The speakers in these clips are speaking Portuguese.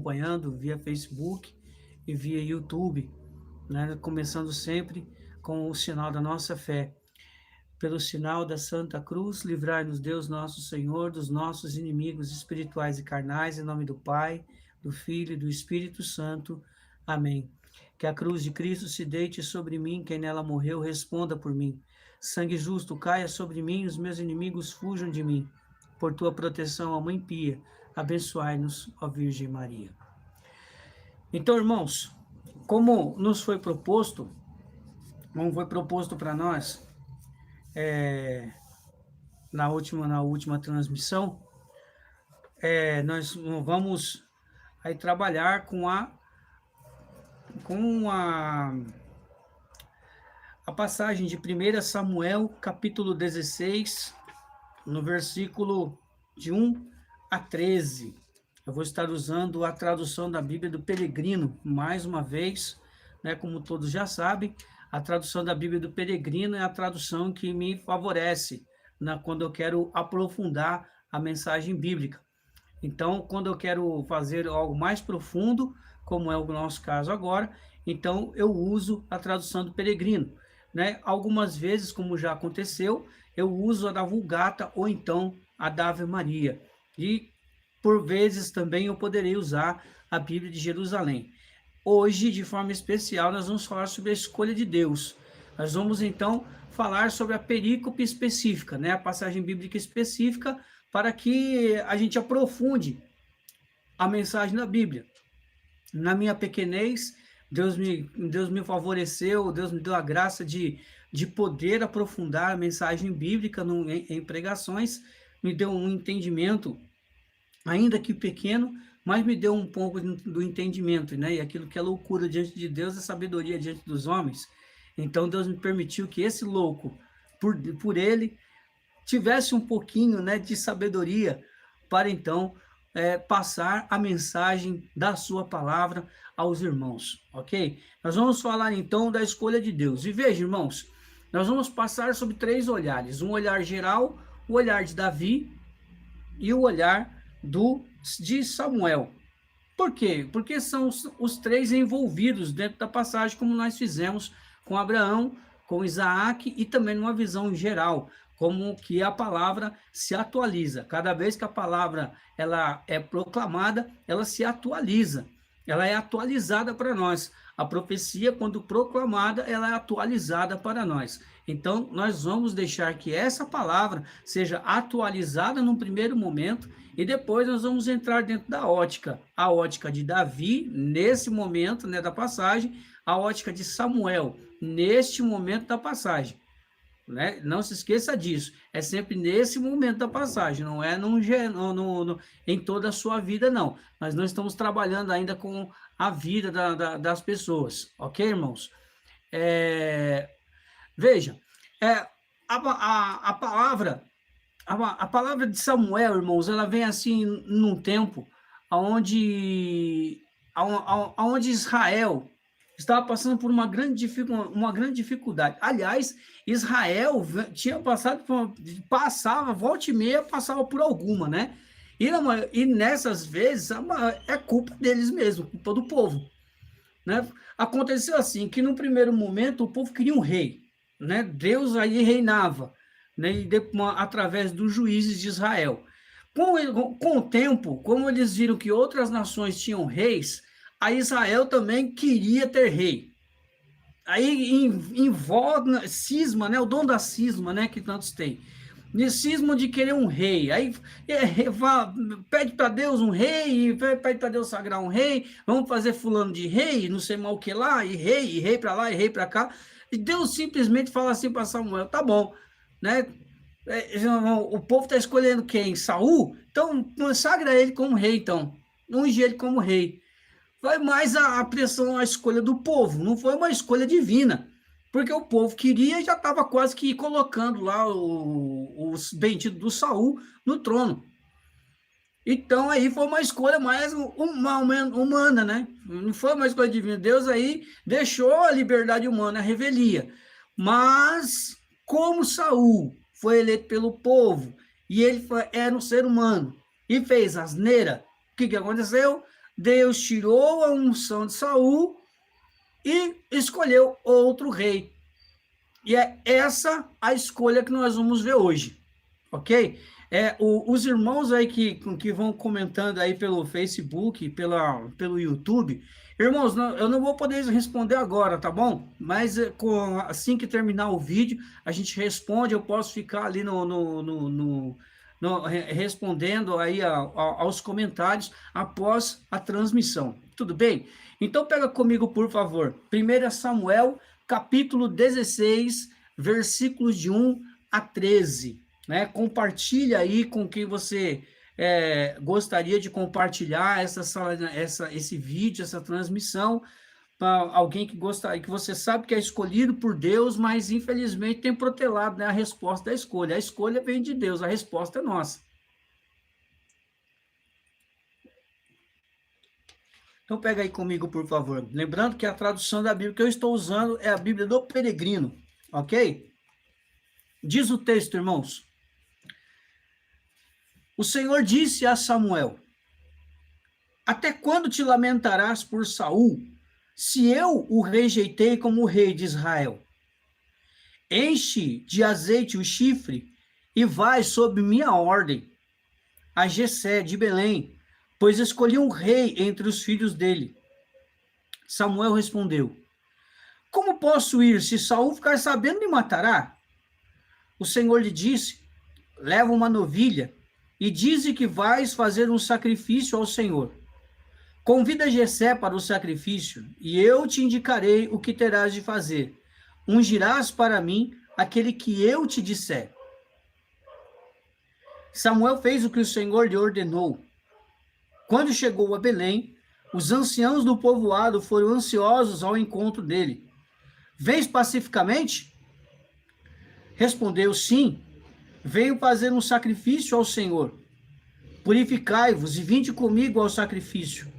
acompanhando via Facebook e via YouTube, né? Começando sempre com o sinal da nossa fé. Pelo sinal da Santa Cruz, livrai-nos Deus nosso Senhor dos nossos inimigos espirituais e carnais, em nome do Pai, do Filho e do Espírito Santo. Amém. Que a cruz de Cristo se deite sobre mim, quem nela morreu, responda por mim. Sangue justo caia sobre mim, os meus inimigos fujam de mim. Por tua proteção, ó Mãe Pia, abençoai-nos, ó Virgem Maria. Então, irmãos, como nos foi proposto, como foi proposto para nós na última transmissão, nós vamos aí trabalhar com a passagem de 1 Samuel, capítulo 16, no versículo de 1 a 13. Eu vou estar usando a tradução da Bíblia do Peregrino, mais uma vez, né, como todos já sabem, a tradução da Bíblia do Peregrino é a tradução que me favorece, né, quando eu quero aprofundar a mensagem bíblica. Então, quando eu quero fazer algo mais profundo, como é o nosso caso agora, então eu uso a tradução do Peregrino, né? Algumas vezes, como já aconteceu, eu uso a da Vulgata ou então a da Ave Maria. E, por vezes, também eu poderei usar a Bíblia de Jerusalém. Hoje, de forma especial, nós vamos falar sobre a escolha de Deus. Nós vamos, então, falar sobre a perícope específica, né? A passagem bíblica específica, para que a gente aprofunde a mensagem da Bíblia. Na minha pequenez, Deus me favoreceu, Deus me deu a graça de poder aprofundar a mensagem bíblica em pregações, me deu um entendimento, ainda que pequeno, mas me deu um pouco do entendimento, né? E aquilo que é loucura diante de Deus é sabedoria diante dos homens. Então Deus me permitiu que esse louco, por ele, tivesse um pouquinho, né, de sabedoria para então passar a mensagem da sua palavra aos irmãos, ok? Nós vamos falar então da escolha de Deus. E veja, irmãos, nós vamos passar sobre 3 olhares: um olhar geral, o olhar de Davi e o olhar de Samuel. Por quê? Porque são os 3 envolvidos dentro da passagem, como nós fizemos com Abraão, com Isaac e também numa visão geral, como que a palavra se atualiza. Cada vez que a palavra ela é proclamada, ela se atualiza. Ela é atualizada para nós. A profecia, quando proclamada, ela é atualizada para nós. Então, nós vamos deixar que essa palavra seja atualizada num primeiro momento e depois nós vamos entrar dentro da ótica. A ótica de Davi, nesse momento, né, da passagem, a ótica de Samuel, neste momento da passagem. Né? Não se esqueça disso, é sempre nesse momento da passagem, não é em toda a sua vida, não. Nós não estamos trabalhando ainda com a vida das pessoas, ok, irmãos? Veja, a palavra de Samuel, irmãos, ela vem assim num tempo onde Israel estava passando por uma grande dificuldade. Aliás, Israel tinha volta e meia, passava por alguma, né? E nessas vezes, é culpa deles mesmo, culpa do povo, né? Aconteceu assim, que no primeiro momento o povo queria um rei, né? Deus aí reinava, né? E através dos juízes de Israel. Com o tempo, como eles viram que outras nações tinham reis, a Israel também queria ter rei. Aí envolve cisma, né? O dom da cisma, né? Que tantos têm. Cisma de querer um rei. Aí pede para Deus um rei, pede para Deus sagrar um rei. Vamos fazer fulano de rei, não sei mal o que lá, e rei para lá, e rei para cá. E Deus simplesmente fala assim para Samuel: tá bom, né? O povo está escolhendo quem? Saul? Então consagra ele como rei, então. Unge ele como rei. Foi mais a pressão, a escolha do povo, não foi uma escolha divina, porque o povo queria e já estava quase que colocando lá os benditos do Saul no trono. Então aí foi uma escolha mais humana, né? Não foi uma escolha divina. Deus aí deixou a liberdade humana, a revelia. Mas como Saul foi eleito pelo povo e ele era um ser humano e fez asneira, o que aconteceu? Deus tirou a unção de Saul e escolheu outro rei. E é essa a escolha que nós vamos ver hoje, ok? Os irmãos aí que vão comentando aí pelo Facebook, pelo YouTube, irmãos, eu não vou poder responder agora, tá bom? Mas assim que terminar o vídeo, a gente responde, eu posso ficar ali respondendo aí aos comentários após a transmissão. Tudo bem? Então pega comigo, por favor. 1 Samuel, capítulo 16, versículos de 1 a 13. Né? Compartilha aí com quem você gostaria de compartilhar esse vídeo, essa transmissão, para alguém que gostaria, que você sabe que é escolhido por Deus, mas infelizmente tem protelado, né, a resposta da escolha. A escolha vem de Deus, a resposta é nossa. Então pega aí comigo, por favor. Lembrando que a tradução da Bíblia que eu estou usando é a Bíblia do Peregrino, ok? Diz o texto, irmãos. O Senhor disse a Samuel: até quando te lamentarás por Saul, se eu o rejeitei como rei de Israel? Enche de azeite o chifre e vai sob minha ordem a Jessé de Belém, pois escolhi um rei entre os filhos dele. Samuel respondeu: como posso ir? Se Saul ficar sabendo, me matará. O Senhor lhe disse: leva uma novilha e dize que vais fazer um sacrifício ao Senhor. Convida Jessé para o sacrifício, e eu te indicarei o que terás de fazer. Ungirás para mim aquele que eu te disser. Samuel fez o que o Senhor lhe ordenou. Quando chegou a Belém, os anciãos do povoado foram ansiosos ao encontro dele. Vens pacificamente? Respondeu: sim, venho fazer um sacrifício ao Senhor. Purificai-vos e vinde comigo ao sacrifício.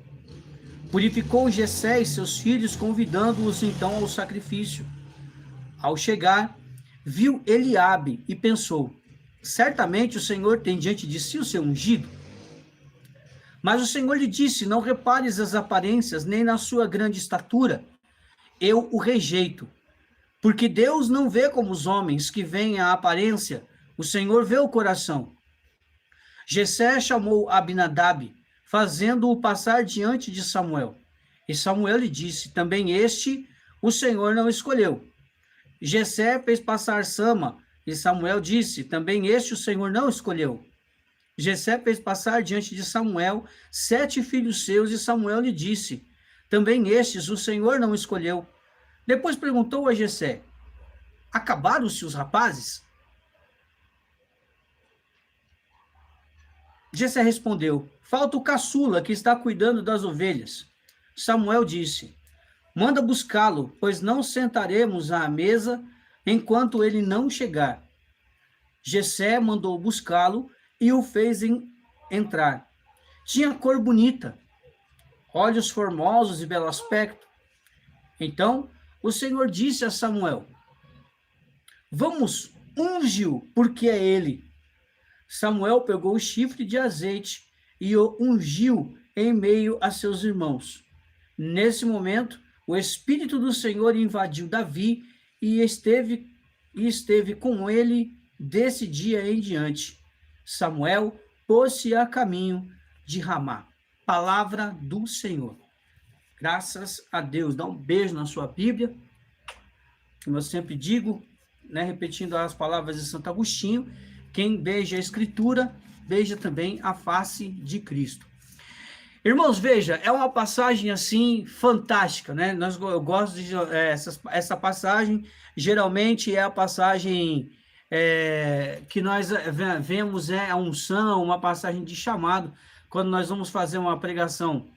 Purificou Jessé e seus filhos, convidando-os então ao sacrifício. Ao chegar, viu Eliabe e pensou: certamente o Senhor tem diante de si o seu ungido. Mas o Senhor lhe disse: não repares as aparências, nem na sua grande estatura. Eu o rejeito. Porque Deus não vê como os homens que veem a aparência, o Senhor vê o coração. Jessé chamou Abinadab, fazendo-o passar diante de Samuel. E Samuel lhe disse: também este o Senhor não escolheu. Jessé fez passar Sama, e Samuel disse: também este o Senhor não escolheu. Jessé fez passar diante de Samuel 7 filhos seus, e Samuel lhe disse: também estes o Senhor não escolheu. Depois perguntou a Jessé: acabaram-se os rapazes? Jessé respondeu: falta o caçula que está cuidando das ovelhas. Samuel disse: manda buscá-lo, pois não sentaremos à mesa enquanto ele não chegar. Jessé mandou buscá-lo e o fez entrar. Tinha cor bonita, olhos formosos e belo aspecto. Então o Senhor disse a Samuel: vamos, unge-o, porque é ele. Samuel pegou o chifre de azeite e o ungiu em meio a seus irmãos. Nesse momento, o Espírito do Senhor invadiu Davi e esteve com ele desse dia em diante. Samuel pôs-se a caminho de Ramá. Palavra do Senhor. Graças a Deus. Dá um beijo na sua Bíblia. Como eu sempre digo, né, repetindo as palavras de Santo Agostinho, quem beija a Escritura, beija também a face de Cristo. Irmãos, veja, é uma passagem assim fantástica, né? Eu gosto de essa passagem. Geralmente é a passagem que nós vemos a unção, uma passagem de chamado. Quando nós vamos fazer uma pregação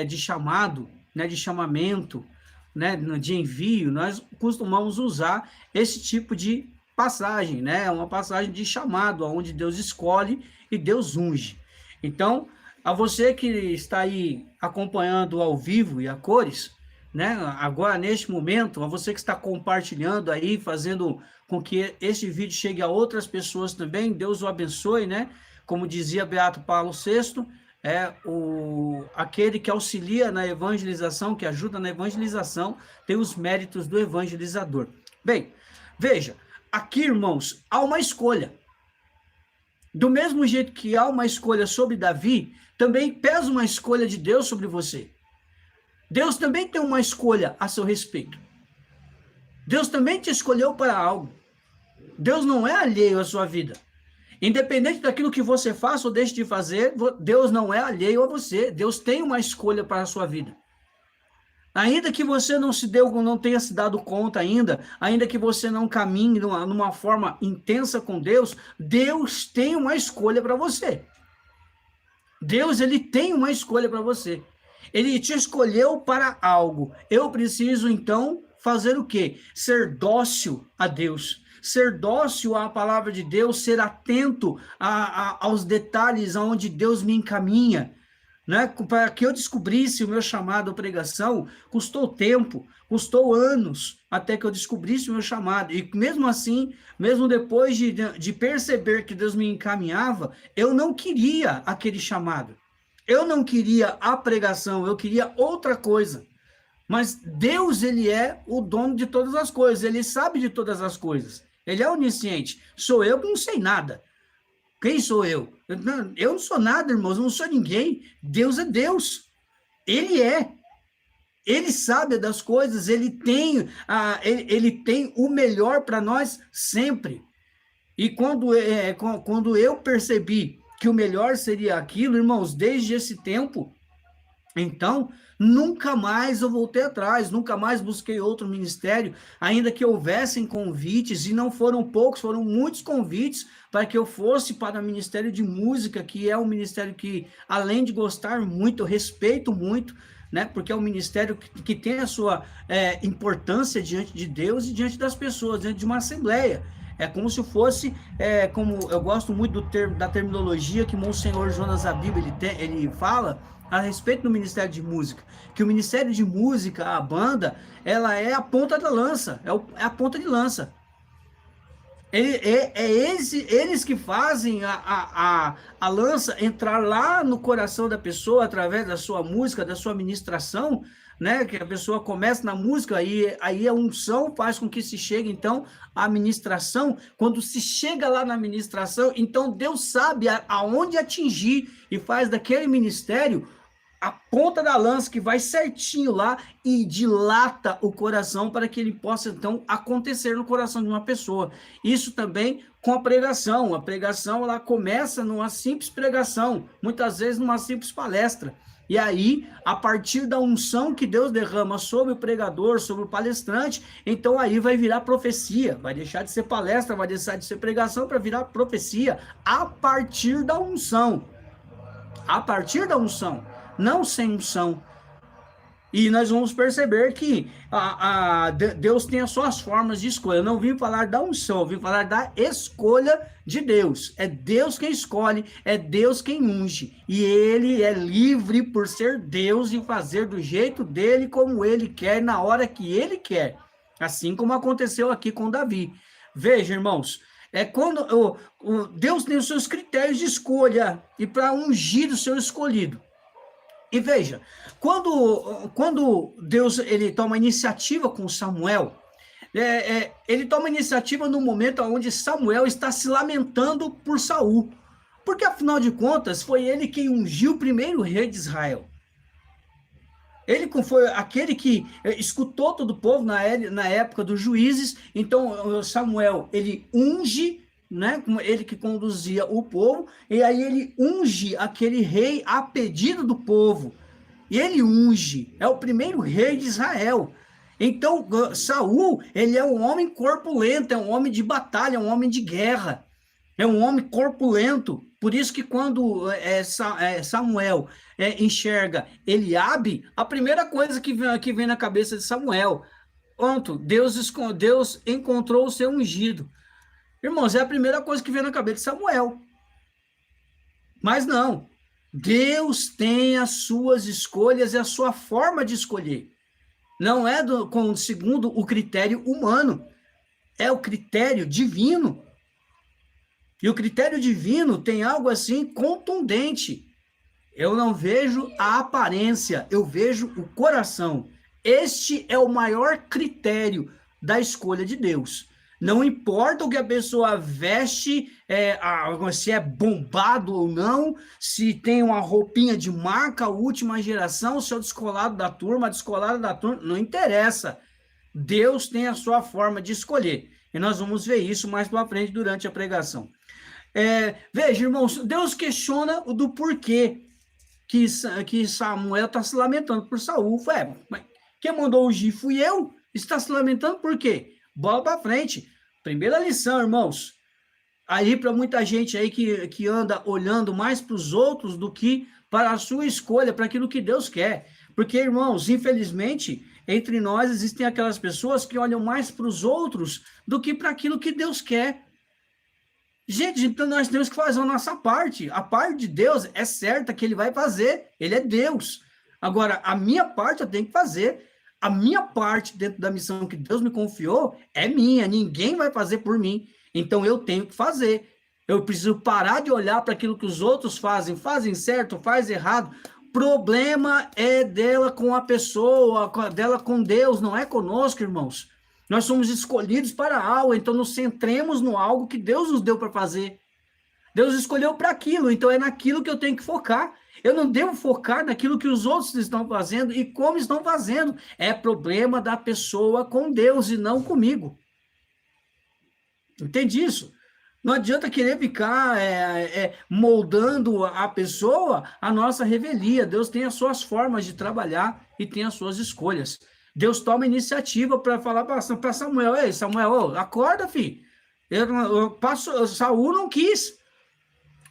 de chamado, né, de chamamento, né, de envio, nós costumamos usar esse tipo de passagem, né? Uma passagem de chamado, onde Deus escolhe e Deus unge. Então, a você que está aí acompanhando ao vivo e a cores, né? Agora, neste momento, a você que está compartilhando aí, fazendo com que este vídeo chegue a outras pessoas também, Deus o abençoe, né? Como dizia Beato Paulo VI, aquele que auxilia na evangelização, que ajuda na evangelização, tem os méritos do evangelizador. Bem, veja, aqui, irmãos, há uma escolha. Do mesmo jeito que há uma escolha sobre Davi, também pesa uma escolha de Deus sobre você. Deus também tem uma escolha a seu respeito. Deus também te escolheu para algo. Deus não é alheio à sua vida. Independente daquilo que você faça ou deixe de fazer, Deus não é alheio a você. Deus tem uma escolha para a sua vida. Ainda que você não tenha se dado conta ainda que você não caminhe numa forma intensa com Deus, Deus tem uma escolha para você. Deus, ele tem uma escolha para você. Ele te escolheu para algo. Eu preciso, então, fazer o quê? Ser dócil a Deus. Ser dócil à palavra de Deus, ser atento aos detalhes aonde Deus me encaminha. Né? Para que eu descobrisse o meu chamado à pregação, custou tempo, custou anos, até que eu descobrisse o meu chamado. E mesmo assim, mesmo depois de perceber que Deus me encaminhava, eu não queria aquele chamado. Eu não queria a pregação, eu queria outra coisa. Mas Deus, ele é o dono de todas as coisas, ele sabe de todas as coisas. Ele é onisciente. Sou eu que não sei nada. Quem sou eu? Eu não sou nada, irmãos, eu não sou ninguém. Deus é Deus. Ele é. Ele sabe das coisas, ele tem o melhor para nós sempre. E quando eu percebi que o melhor seria aquilo, irmãos, desde esse tempo, então, nunca mais eu voltei atrás, nunca mais busquei outro ministério, ainda que houvessem convites, e não foram poucos, foram muitos convites para que eu fosse para o Ministério de Música, que é um ministério que, além de gostar muito, eu respeito muito, né? Porque é um ministério que tem a sua importância diante de Deus e diante das pessoas, diante de uma assembleia. É como se fosse, como eu gosto muito da terminologia que Monsenhor Jonas Abib ele fala a respeito do Ministério de Música, que o Ministério de Música, a banda, ela é a ponta da lança, é a ponta de lança. Eles que fazem a lança entrar lá no coração da pessoa através da sua música, da sua ministração, né? Que a pessoa começa na música, aí a unção faz com que se chegue, então, à ministração. Quando se chega lá na ministração, então Deus sabe aonde atingir e faz daquele ministério a ponta da lança que vai certinho lá e dilata o coração para que ele possa, então, acontecer no coração de uma pessoa. Isso também com a pregação. A pregação, ela começa numa simples pregação, muitas vezes numa simples palestra. E aí, a partir da unção que Deus derrama sobre o pregador, sobre o palestrante, então aí vai virar profecia, vai deixar de ser palestra, vai deixar de ser pregação para virar profecia, a partir da unção. A partir da unção. Não sem unção. E nós vamos perceber que Deus tem as suas formas de escolha. Eu não vim falar da unção, eu vim falar da escolha de Deus. É Deus quem escolhe, é Deus quem unge. E ele é livre por ser Deus e fazer do jeito dele, como ele quer, na hora que ele quer. Assim como aconteceu aqui com Davi. Veja, irmãos, quando Deus tem os seus critérios de escolha e para ungir o seu escolhido. E veja, quando Deus ele toma iniciativa com Samuel, ele toma iniciativa no momento onde Samuel está se lamentando por Saul, porque afinal de contas foi ele quem ungiu o primeiro rei de Israel. Ele foi aquele que escutou todo o povo na época dos juízes. Então Samuel ele unge, né, ele que conduzia o povo, e aí ele unge aquele rei a pedido do povo, e ele unge, é o primeiro rei de Israel. Então Saul, ele é um homem corpulento, é um homem de batalha, é um homem de guerra, é um homem corpulento. Por isso que quando Samuel enxerga Eliabe, a primeira coisa que vem na cabeça de Samuel, pronto, Deus encontrou o seu ungido. Irmãos, é a primeira coisa que vem na cabeça de Samuel. Mas não. Deus tem as suas escolhas e a sua forma de escolher. Não é segundo o critério humano. É o critério divino. E o critério divino tem algo assim contundente. Eu não vejo a aparência, eu vejo o coração. Este é o maior critério da escolha de Deus. Não importa o que a pessoa veste, se é bombado ou não, se tem uma roupinha de marca, última geração, se é o descolado da turma, não interessa. Deus tem a sua forma de escolher. E nós vamos ver isso mais para frente durante a pregação. Veja, irmãos, Deus questiona o do porquê que Samuel está se lamentando por Saul. Mas quem mandou ungir fui eu. Está se lamentando por quê? Bola para frente. Primeira lição, irmãos. Aí para muita gente aí que anda olhando mais para os outros do que para a sua escolha, para aquilo que Deus quer. Porque, irmãos, infelizmente, entre nós existem aquelas pessoas que olham mais para os outros do que para aquilo que Deus quer. Gente, então nós temos que fazer a nossa parte. A parte de Deus é certa que ele vai fazer. Ele é Deus. Agora, a minha parte eu tenho que fazer. A minha parte dentro da missão que Deus me confiou é minha. Ninguém vai fazer por mim. Então eu tenho que fazer. Eu preciso parar de olhar para aquilo que os outros fazem. Fazem certo, faz errado. Problema é dela com a pessoa, dela com Deus, não é conosco, irmãos. Nós somos escolhidos para algo, então nos centremos no algo que Deus nos deu para fazer. Deus escolheu para aquilo, então é naquilo que eu tenho que focar. Eu não devo focar naquilo que os outros estão fazendo e como estão fazendo. É problema da pessoa com Deus e não comigo. Entende isso? Não adianta querer ficar moldando a pessoa a nossa revelia. Deus tem as suas formas de trabalhar e tem as suas escolhas. Deus toma iniciativa para falar para Samuel: ei, Samuel, acorda, filho. Saul não quis.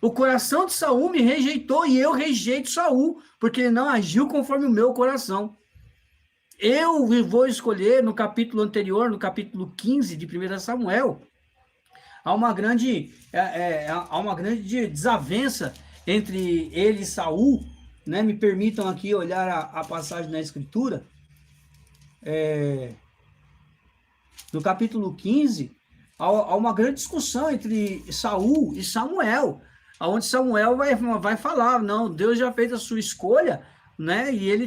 O coração de Saul me rejeitou e eu rejeito Saul, porque ele não agiu conforme o meu coração. Eu vou escolher no capítulo anterior, no capítulo 15 de 1 Samuel, há uma grande desavença entre ele e Saul, né? Me permitam aqui olhar a passagem na Escritura. No capítulo 15, há uma grande discussão entre Saul e Samuel, onde Samuel vai falar: não, Deus já fez a sua escolha, né? E ele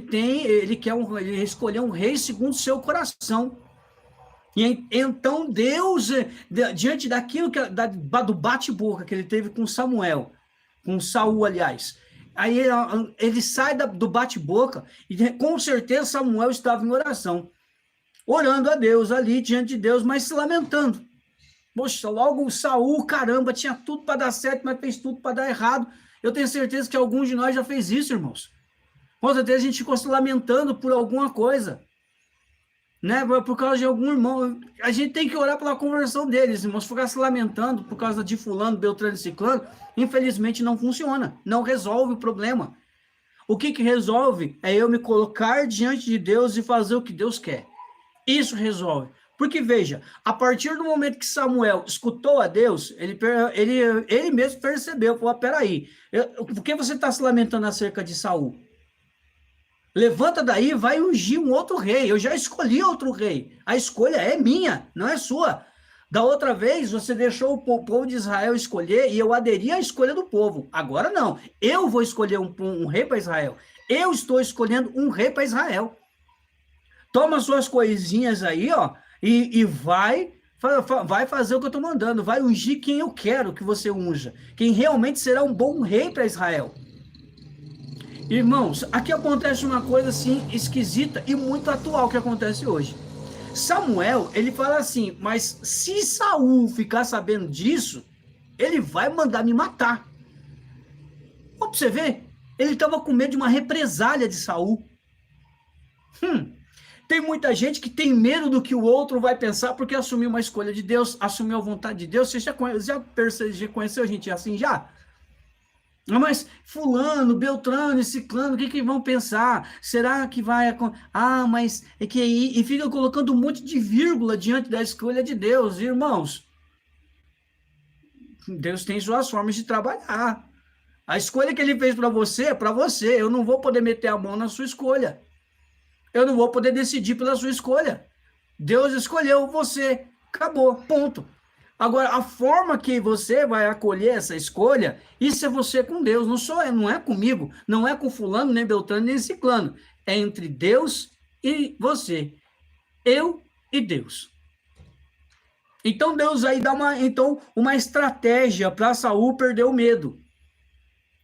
quer escolher um rei segundo o seu coração. E então Deus, diante daquilo do bate-boca que ele teve com Samuel, com Saul, aliás, aí ele sai do bate-boca e com certeza Samuel estava em oração, orando a Deus ali diante de Deus, mas se lamentando. Poxa, logo Saul, caramba, tinha tudo para dar certo, mas fez tudo para dar errado. Eu tenho certeza que alguns de nós já fez isso, irmãos. Com certeza a gente ficou se lamentando por alguma coisa, né? Por causa de algum irmão. A gente tem que orar pela conversão deles, irmãos. Ficar se lamentando por causa de fulano, beltrano e ciclano, infelizmente não funciona, não resolve o problema. O que resolve é eu me colocar diante de Deus e fazer o que Deus quer. Isso resolve. Porque, veja, a partir do momento que Samuel escutou a Deus, ele mesmo percebeu: falou, peraí, por que você está se lamentando acerca de Saul? Levanta daí, vai ungir um outro rei. Eu já escolhi outro rei. A escolha é minha, não é sua. Da outra vez, você deixou o povo de Israel escolher e eu aderi à escolha do povo. Agora não. Eu vou escolher um rei para Israel. Eu estou escolhendo um rei para Israel. Toma suas coisinhas aí, ó, e vai fazer o que eu estou mandando. Vai ungir quem eu quero que você unja. Quem realmente será um bom rei para Israel. Irmãos, aqui acontece uma coisa assim esquisita e muito atual que acontece hoje. Samuel, ele fala assim: mas se Saul ficar sabendo disso, ele vai mandar me matar. Ó, pra você ver, ele estava com medo de uma represália de Saul. Tem muita gente que tem medo do que o outro vai pensar porque assumiu uma escolha de Deus, assumiu a vontade de Deus. Você já conheceu gente assim já? Mas fulano, beltrano e ciclano, o que vão pensar? Será que vai... mas é que aí... E fica colocando um monte de vírgula diante da escolha de Deus. Irmãos, Deus tem suas formas de trabalhar. A escolha que ele fez para você é para você. Eu não vou poder meter a mão na sua escolha. Eu não vou poder decidir pela sua escolha. Deus escolheu você. Acabou, ponto. Agora, a forma que você vai acolher essa escolha, isso é você com Deus, não é comigo, não é com fulano, nem Beltrano, nem ciclano. É entre Deus e você. Eu e Deus. Então Deus aí dá uma estratégia para Saul perder o medo.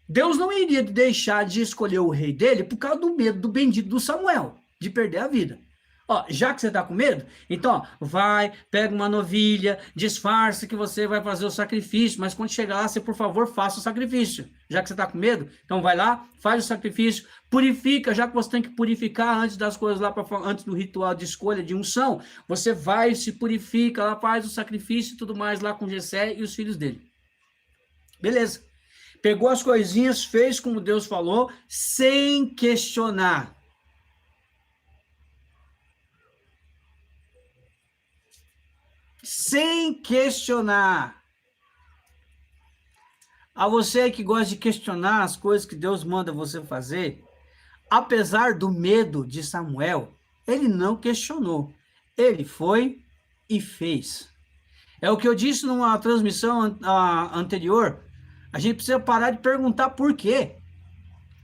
Deus não iria deixar de escolher o rei dele por causa do medo do bendito do Samuel, de perder a vida. Ó, já que você está com medo, então, ó, vai, pega uma novilha, disfarça que você vai fazer o sacrifício, mas quando chegar lá, você, por favor, faça o sacrifício. Já que você está com medo, então vai lá, faz o sacrifício, purifica, já que você tem que purificar antes das coisas lá, antes do ritual de escolha, de unção, você vai, se purifica, lá faz o sacrifício e tudo mais lá com Jessé e os filhos dele. Beleza. Pegou as coisinhas, fez como Deus falou, sem questionar. Sem questionar. A você que gosta de questionar as coisas que Deus manda você fazer, apesar do medo de Samuel, ele não questionou. Ele foi e fez. É o que eu disse numa transmissão anterior. A gente precisa parar de perguntar por quê.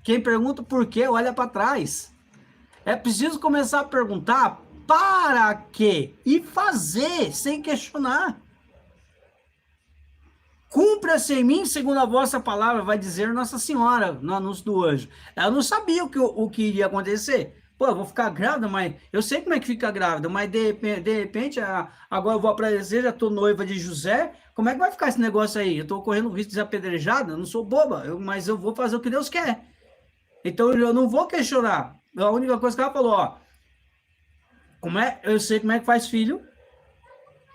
Quem pergunta por quê, olha para trás. É preciso começar a perguntar para quê e fazer sem questionar. Cumpra-se em mim segundo a vossa palavra, vai dizer Nossa Senhora no anúncio do anjo. Ela não sabia o que iria acontecer. Pô, eu vou ficar grávida, mas eu sei como é que fica grávida, mas de repente agora eu vou aparecer, já estou noiva de José. Como é que vai ficar esse negócio aí? Eu estou correndo risco de ser apedrejada, eu não sou boba, mas eu vou fazer o que Deus quer. Então eu não vou questionar. A única coisa que ela falou, ó, eu sei como é que faz filho.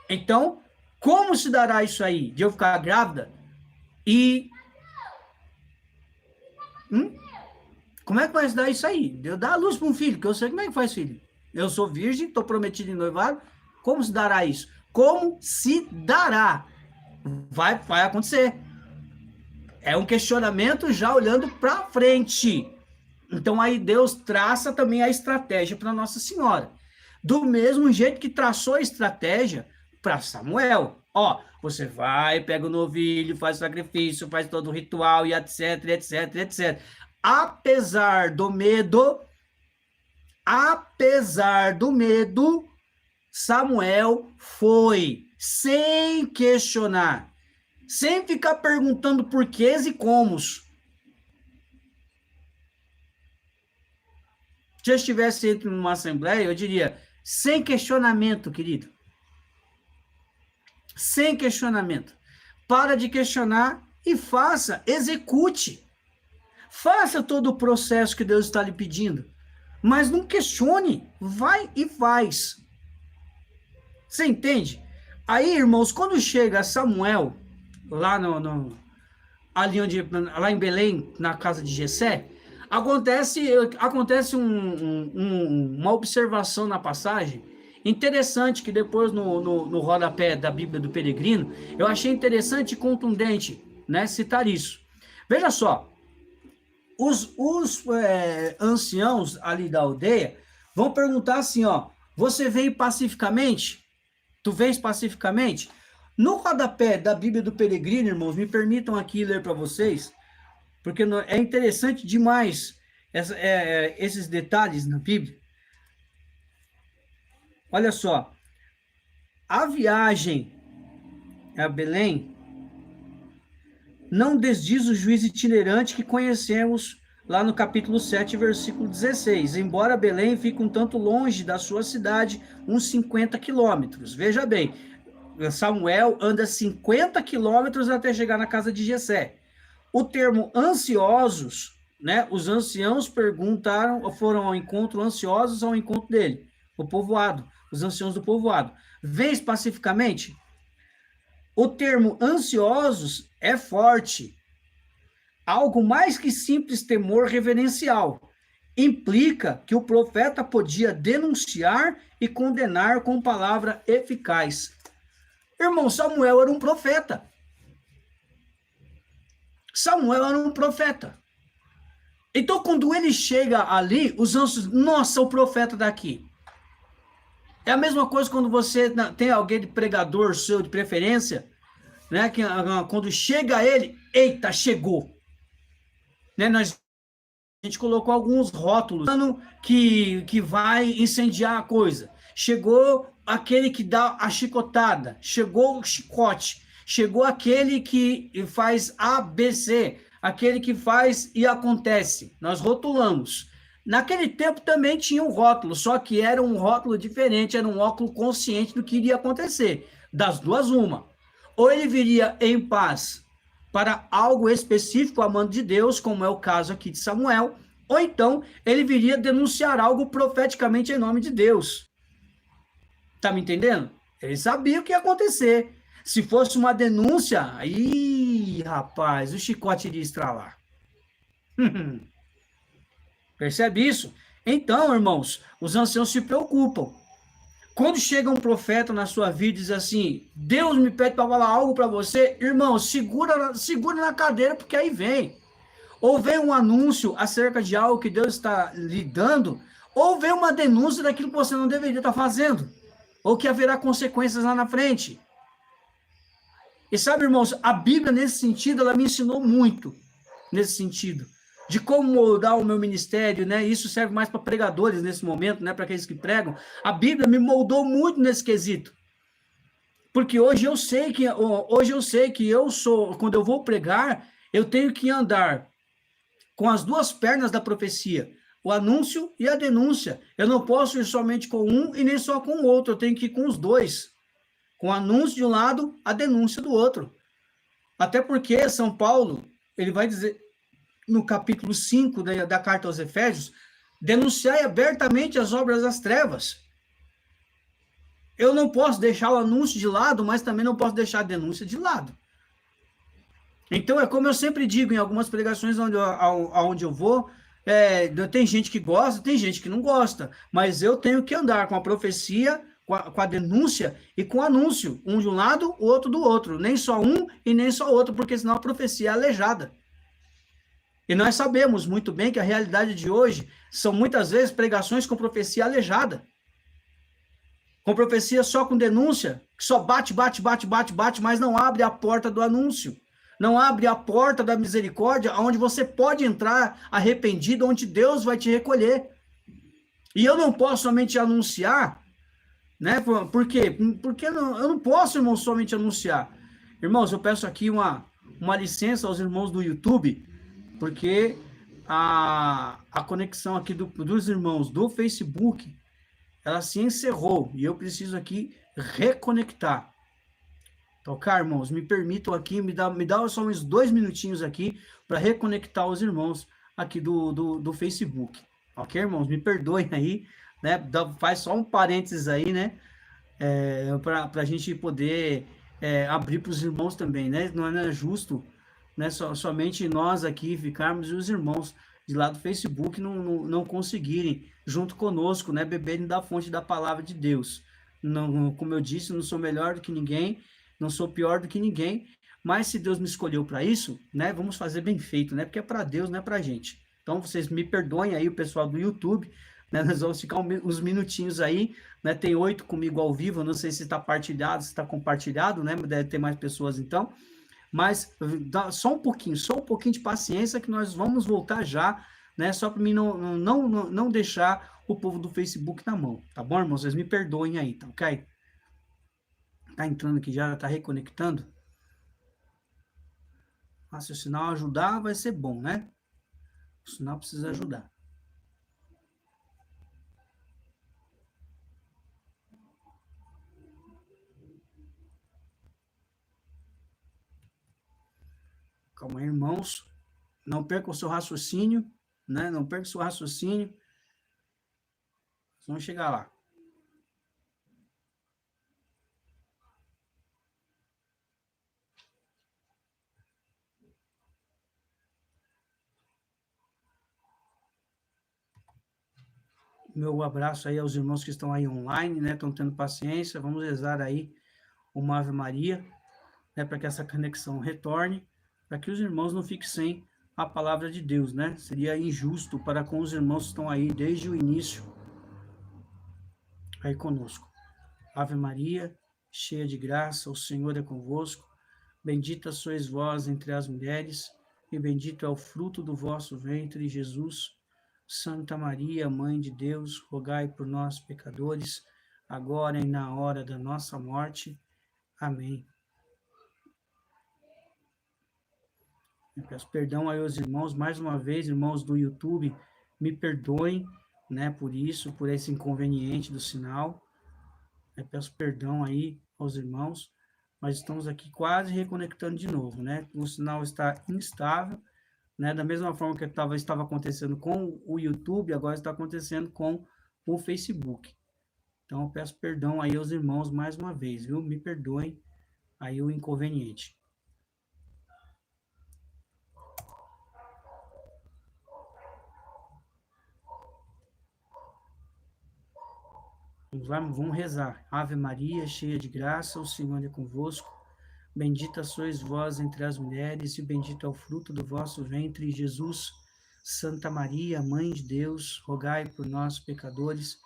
Então, como se dará isso aí? De eu ficar grávida e... Como é que vai se dar isso aí? De eu dar a luz para um filho, que eu sei como é que faz filho. Eu sou virgem, estou prometido em noivado. Como se dará isso? Como se dará? Vai acontecer. É um questionamento já olhando para frente. Então aí Deus traça também a estratégia para Nossa Senhora. Do mesmo jeito que traçou a estratégia para Samuel. Ó, você vai, pega o novilho, faz o sacrifício, faz todo o ritual e etc, etc, etc. Apesar do medo, Samuel foi, sem questionar, sem ficar perguntando porquês e comos. Se eu estivesse entre numa assembleia, eu diria, sem questionamento, querido. Sem questionamento. Para de questionar e faça, execute. Faça todo o processo que Deus está lhe pedindo. Mas não questione, vai e faz. Você entende? Aí, irmãos, quando chega Samuel, lá lá em Belém, na casa de Jessé, acontece uma observação na passagem interessante, que depois no rodapé da Bíblia do Peregrino, eu achei interessante e contundente, né, citar isso. Veja só, os anciãos ali da aldeia vão perguntar assim, ó, você veio pacificamente? Tu vês pacificamente? No rodapé da Bíblia do Peregrino, irmãos, me permitam aqui ler para vocês, porque é interessante demais esses detalhes na Bíblia. Olha só, a viagem a Belém não desdiz o juiz itinerante que conhecemos lá no capítulo 7, versículo 16. Embora Belém fique um tanto longe da sua cidade, uns 50 quilômetros. Veja bem, Samuel anda 50 quilômetros até chegar na casa de Jessé. O termo ansiosos, né? Os anciãos foram ao encontro, ansiosos ao encontro dele, o povoado, os anciãos do povoado. Vês pacificamente? O termo ansiosos é forte. Algo mais que simples temor reverencial. Implica que o profeta podia denunciar e condenar com palavra eficaz. Irmão, Samuel era um profeta. Samuel era um profeta. Então, quando ele chega ali, os anjos, nossa, o profeta daqui. É a mesma coisa quando você tem alguém de pregador seu, de preferência, né? Que quando chega ele, eita, chegou. Né? A gente colocou alguns rótulos que vai incendiar a coisa. Chegou aquele que dá a chicotada, chegou o chicote, chegou aquele que faz ABC, aquele que faz e acontece. Nós rotulamos. Naquele tempo também tinha um rótulo, só que era um rótulo diferente, era um óculos consciente do que iria acontecer. Das duas, uma. Ou ele viria em paz para algo específico a mando de Deus, como é o caso aqui de Samuel, ou então ele viria denunciar algo profeticamente em nome de Deus. Tá me entendendo? Ele sabia o que ia acontecer. Se fosse uma denúncia, aí, rapaz, o chicote iria estralar. Percebe isso? Então, irmãos, os anciãos se preocupam. Quando chega um profeta na sua vida e diz assim, Deus me pede para falar algo para você, irmão, segura na cadeira, porque aí vem. Ou vem um anúncio acerca de algo que Deus está lhe dando, ou vem uma denúncia daquilo que você não deveria estar fazendo, ou que haverá consequências lá na frente. E sabe, irmãos, a Bíblia, nesse sentido, ela me ensinou muito, nesse sentido, de como moldar o meu ministério, né? Isso serve mais para pregadores nesse momento, né? Para aqueles que pregam. A Bíblia me moldou muito nesse quesito. Porque hoje eu sei que eu sou, quando eu vou pregar, eu tenho que andar com as duas pernas da profecia, o anúncio e a denúncia. Eu não posso ir somente com um e nem só com o outro, eu tenho que ir com os dois. Com o anúncio de um lado, a denúncia do outro. Até porque São Paulo, ele vai dizer, no capítulo 5 da carta aos Efésios, denunciai abertamente as obras das trevas. Eu não posso deixar o anúncio de lado, mas também não posso deixar a denúncia de lado. Então, é como eu sempre digo em algumas pregações onde eu vou, tem gente que gosta, tem gente que não gosta, mas eu tenho que andar com a profecia, com a denúncia e com o anúncio, um de um lado, o outro do outro, nem só um e nem só outro, porque senão a profecia é aleijada. E nós sabemos muito bem que a realidade de hoje são muitas vezes pregações com profecia aleijada. Com profecia só com denúncia, que só bate, mas não abre a porta do anúncio. Não abre a porta da misericórdia, onde você pode entrar arrependido, onde Deus vai te recolher. E eu não posso somente anunciar, né? Por quê? Porque eu não posso, irmão, somente anunciar. Irmãos, eu peço aqui uma licença aos irmãos do YouTube, porque a conexão aqui dos irmãos do Facebook, ela se encerrou, e eu preciso aqui reconectar. Então, cá, irmãos, me permitam aqui, me dá só uns 2 minutinhos aqui para reconectar os irmãos aqui do Facebook. Ok, irmãos? Me perdoem aí, né? Faz só um parênteses aí, né? Para a gente poder abrir para os irmãos também, né? Não é justo, né? Somente nós aqui ficarmos e os irmãos de lá do Facebook não conseguirem, junto conosco, né? Beberem da fonte da palavra de Deus. Não, como eu disse, não sou melhor do que ninguém, não sou pior do que ninguém, mas se Deus me escolheu para isso, né? Vamos fazer bem feito, né? Porque é para Deus, não é para a gente. Então, vocês me perdoem aí, o pessoal do YouTube, né? Nós vamos ficar uns minutinhos aí, né? Tem 8 comigo ao vivo, não sei se está partilhado, se está compartilhado, né? Deve ter mais pessoas então, mas dá só um pouquinho de paciência que nós vamos voltar já, né? Só para mim não deixar o povo do Facebook na mão, tá bom, irmãos? Vocês me perdoem aí, tá ok? Tá entrando aqui já, tá reconectando. Ah, se o sinal ajudar, vai ser bom, né? O sinal precisa ajudar. Calma aí, irmãos. Não perca o seu raciocínio, né? Não perca o seu raciocínio. Vamos chegar lá. Meu abraço aí aos irmãos que estão aí online, né? Estão tendo paciência. Vamos rezar aí uma Ave Maria, né? Para que essa conexão retorne, para que os irmãos não fiquem sem a palavra de Deus, né? Seria injusto para com os irmãos que estão aí desde o início aí conosco. Ave Maria, cheia de graça, o Senhor é convosco. Bendita sois vós entre as mulheres, e bendito é o fruto do vosso ventre, Jesus. Santa Maria, Mãe de Deus, rogai por nós, pecadores, agora e na hora da nossa morte. Amém. Eu peço perdão aí aos irmãos, mais uma vez, irmãos do YouTube, me perdoem, né, por isso, por esse inconveniente do sinal. Eu peço perdão aí aos irmãos, mas estamos aqui quase reconectando de novo, né? O sinal está instável, né? Da mesma forma que estava acontecendo com o YouTube, agora está acontecendo com o Facebook. Então, eu peço perdão aí aos irmãos mais uma vez, viu? Me perdoem aí o inconveniente. Vamos rezar. Ave Maria, cheia de graça, o Senhor é convosco. Bendita sois vós entre as mulheres, e bendito é o fruto do vosso ventre, Jesus. Santa Maria, Mãe de Deus, rogai por nós, pecadores,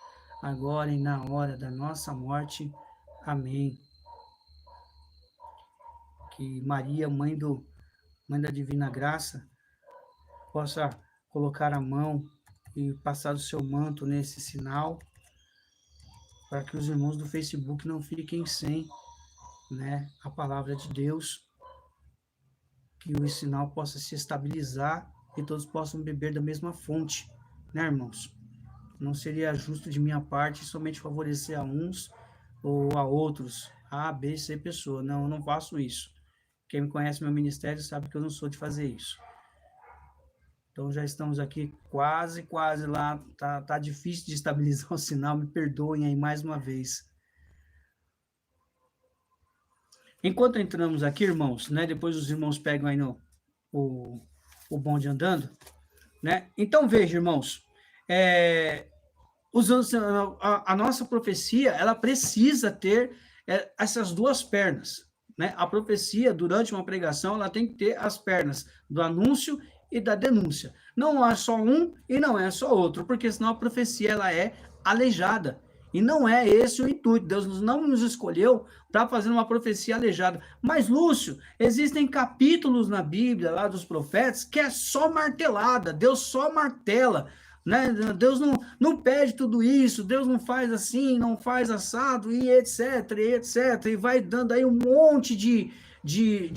agora e na hora da nossa morte. Amém. Que Maria, Mãe da Divina Graça, possa colocar a mão e passar o seu manto nesse sinal, para que os irmãos do Facebook não fiquem sem, né, a palavra de Deus, que o sinal possa se estabilizar e todos possam beber da mesma fonte, né, irmãos? Não seria justo de minha parte somente favorecer a uns ou a outros, A, B, C pessoa. Não, eu não faço isso. Quem me conhece meu ministério sabe que eu não sou de fazer isso. Então, já estamos aqui quase lá. Tá difícil de estabilizar o sinal. Me perdoem aí mais uma vez. Enquanto entramos aqui, irmãos, né? Depois os irmãos pegam aí o bonde andando, né? Então, veja, irmãos. A nossa profecia, ela precisa ter essas duas pernas, né? A profecia, durante uma pregação, ela tem que ter as pernas do anúncio e da denúncia. Não é só um e não é só outro, porque senão a profecia ela é aleijada. E não é esse o intuito. Deus não nos escolheu para fazer uma profecia aleijada. Mas, Lúcio, existem capítulos na Bíblia, lá dos profetas, que é só martelada. Deus só martela, né? Deus não pede tudo isso, Deus não faz assim, não faz assado, e etc, e etc. E vai dando aí um monte de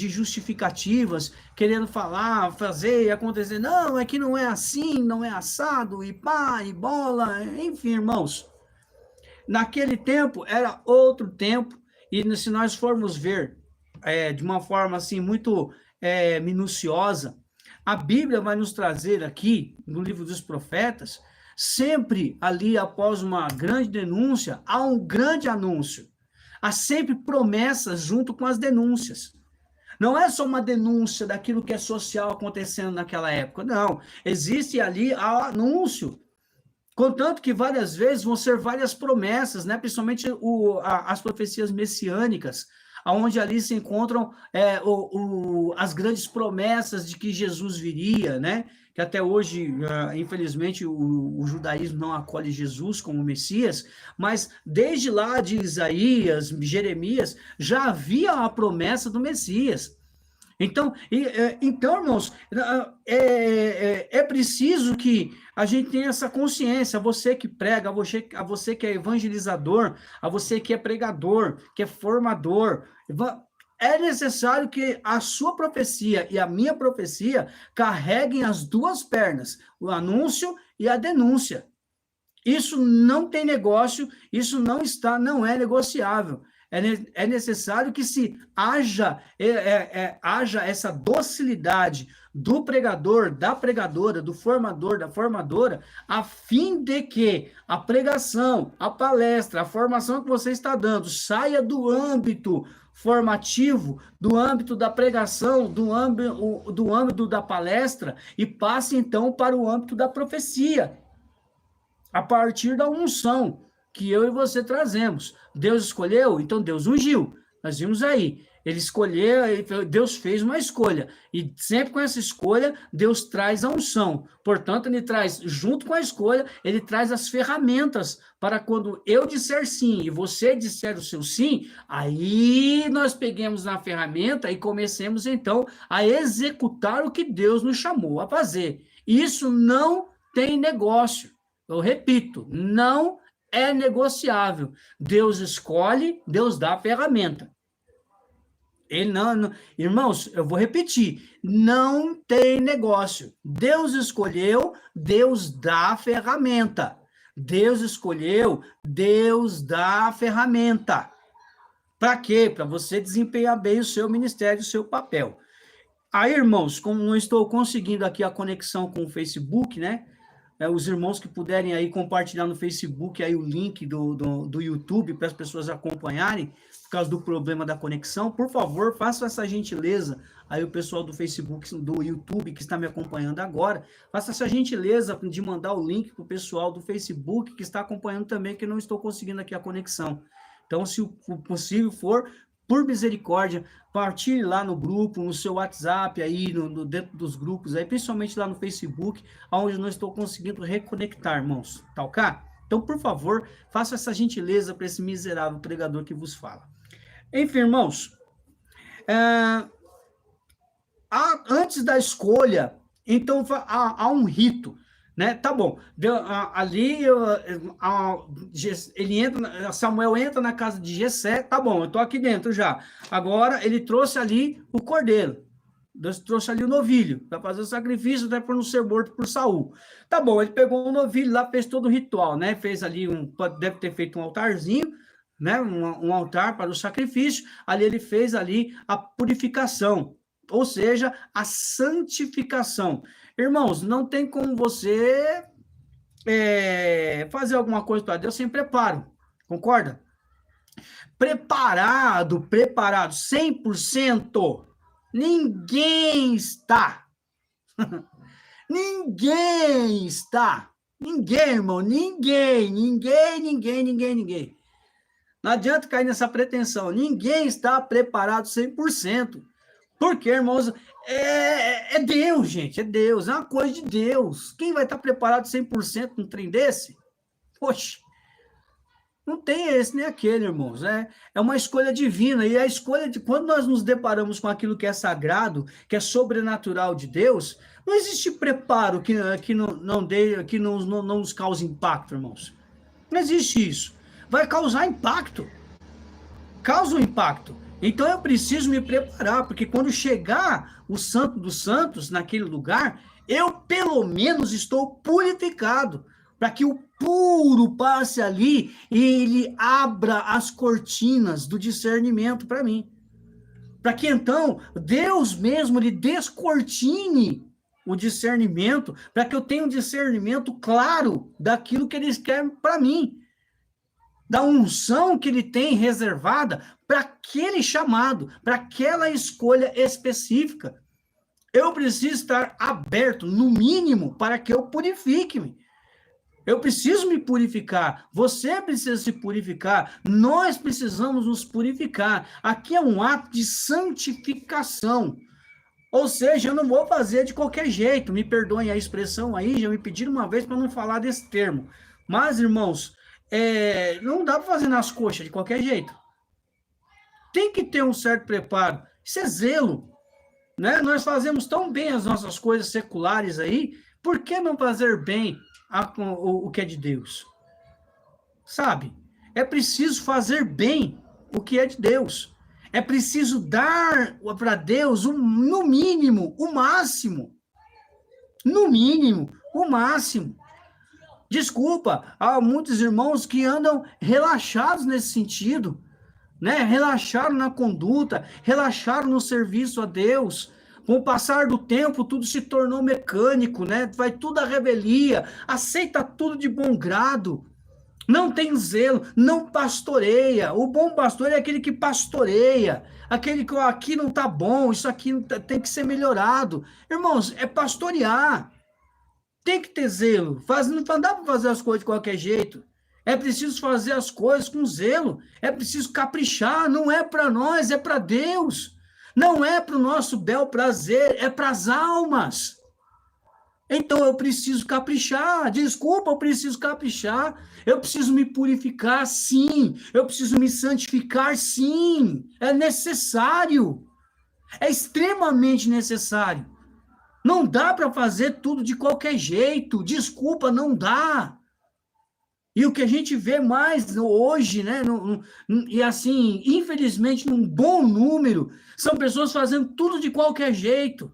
justificativas, querendo falar, fazer e acontecer. Não, é que não é assim, não é assado, e pá, e bola, enfim, irmãos. Naquele tempo era outro tempo, e se nós formos ver de uma forma assim muito minuciosa, a Bíblia vai nos trazer aqui, no livro dos profetas, sempre ali após uma grande denúncia, há um grande anúncio. Há sempre promessas junto com as denúncias. Não é só uma denúncia daquilo que é social acontecendo naquela época, não. Existe ali o anúncio. Contanto que várias vezes vão ser várias promessas, né? Principalmente as profecias messiânicas, onde ali se encontram as grandes promessas de que Jesus viria, né? Que até hoje, infelizmente, o judaísmo não acolhe Jesus como Messias, mas desde lá de Isaías, Jeremias, já havia a promessa do Messias. Então, irmãos, é preciso que a gente tenha essa consciência, você que prega, a você que é evangelizador, a você que é pregador, que é formador, é necessário que a sua profecia e a minha profecia carreguem as duas pernas, o anúncio e a denúncia. Isso não tem negócio, isso não é negociável. É necessário que se haja essa docilidade do pregador, da pregadora, do formador, da formadora, a fim de que a pregação, a palestra, a formação que você está dando saia do âmbito formativo, do âmbito da pregação, do âmbito da palestra e passe então para o âmbito da profecia, a partir da unção que eu e você trazemos. Deus escolheu, então Deus ungiu. Nós vimos aí. Ele escolheu, Deus fez uma escolha. E sempre com essa escolha, Deus traz a unção. Portanto, ele traz, junto com a escolha, ele traz as ferramentas para quando eu disser sim e você disser o seu sim, aí nós peguemos na ferramenta e comecemos, então, a executar o que Deus nos chamou a fazer. Isso não tem negócio. Eu repito, não é negociável. Deus escolhe, Deus dá a ferramenta. Ele não, irmãos, eu vou repetir, não tem negócio. Deus escolheu, Deus dá a ferramenta. Deus escolheu, Deus dá a ferramenta. Para quê? Para você desempenhar bem o seu ministério, o seu papel. Aí, irmãos, como não estou conseguindo aqui a conexão com o Facebook, né? Os irmãos que puderem aí compartilhar no Facebook aí o link do YouTube para as pessoas acompanharem, por causa do problema da conexão, por favor, faça essa gentileza, aí o pessoal do Facebook, do YouTube que está me acompanhando agora, faça essa gentileza de mandar o link para o pessoal do Facebook que está acompanhando também, que não estou conseguindo aqui a conexão. Então, se o possível for, por misericórdia, partilhe lá no grupo, no seu WhatsApp, aí, dentro dos grupos, aí, principalmente lá no Facebook, onde eu não estou conseguindo reconectar, irmãos. Tá ok? Então, por favor, faça essa gentileza para esse miserável pregador que vos fala. Enfim, irmãos, antes da escolha, então, há um rito, né? Tá bom, ali ele entra, Samuel entra na casa de Jessé, tá bom, eu tô aqui dentro já. Agora ele trouxe ali o cordeiro, Deus trouxe ali o novilho para fazer o sacrifício, até para não ser morto por Saul. Tá bom, ele pegou o novilho lá, fez todo o ritual, né? Fez ali deve ter feito um altarzinho, né? Um altar para o sacrifício. Ali ele fez ali a purificação, ou seja, a santificação. Irmãos, não tem como você fazer alguma coisa para Deus sem preparo, concorda? Preparado, 100%, ninguém está. Ninguém está. Ninguém, irmão, ninguém. Não adianta cair nessa pretensão, ninguém está preparado 100%. Porque, irmãos, é Deus, gente, é Deus, é uma coisa de Deus. Quem vai estar preparado 100% num trem desse? Poxa, não tem esse nem aquele, irmãos. É uma escolha divina, e a escolha de quando nós nos deparamos com aquilo que é sagrado, que é sobrenatural de Deus, não existe preparo que não nos cause impacto, irmãos. Não existe isso. Vai causar impacto. Causa um impacto. Então eu preciso me preparar, porque quando chegar o Santo dos Santos naquele lugar, eu pelo menos estou purificado, para que o puro passe ali e ele abra as cortinas do discernimento para mim. Para que então Deus mesmo lhe descortine o discernimento, para que eu tenha um discernimento claro daquilo que eles querem para mim, da unção que ele tem reservada para aquele chamado, para aquela escolha específica. Eu preciso estar aberto, no mínimo, para que eu purifique-me. Eu preciso me purificar, você precisa se purificar, nós precisamos nos purificar. Aqui é um ato de santificação. Ou seja, eu não vou fazer de qualquer jeito, me perdoem a expressão aí, já me pediram uma vez para não falar desse termo. Mas, irmãos, não dá para fazer nas coxas de qualquer jeito. Tem que ter um certo preparo. Isso é zelo, né? Nós fazemos tão bem as nossas coisas seculares aí, por que não fazer bem o que é de Deus? Sabe? É preciso fazer bem o que é de Deus. É preciso dar para Deus, no mínimo, o máximo. No mínimo, o máximo. Desculpa, há muitos irmãos que andam relaxados nesse sentido, né? Relaxaram na conduta, relaxaram no serviço a Deus. Com o passar do tempo, tudo se tornou mecânico, né? Vai tudo à revelia, aceita tudo de bom grado, não tem zelo, não pastoreia. O bom pastor é aquele que pastoreia, aquele que aqui não tá bom, isso aqui tem que ser melhorado. Irmãos, é pastorear. Tem que ter zelo. Não dá para fazer as coisas de qualquer jeito. É preciso fazer as coisas com zelo. É preciso caprichar. Não é para nós, é para Deus. Não é para o nosso bel prazer, é para as almas. Então eu preciso caprichar. Desculpa, eu preciso caprichar. Eu preciso me purificar, sim. Eu preciso me santificar, sim. É necessário. É extremamente necessário. Não dá para fazer tudo de qualquer jeito. Desculpa, não dá. E o que a gente vê mais hoje, né? E assim, infelizmente, num bom número, são pessoas fazendo tudo de qualquer jeito.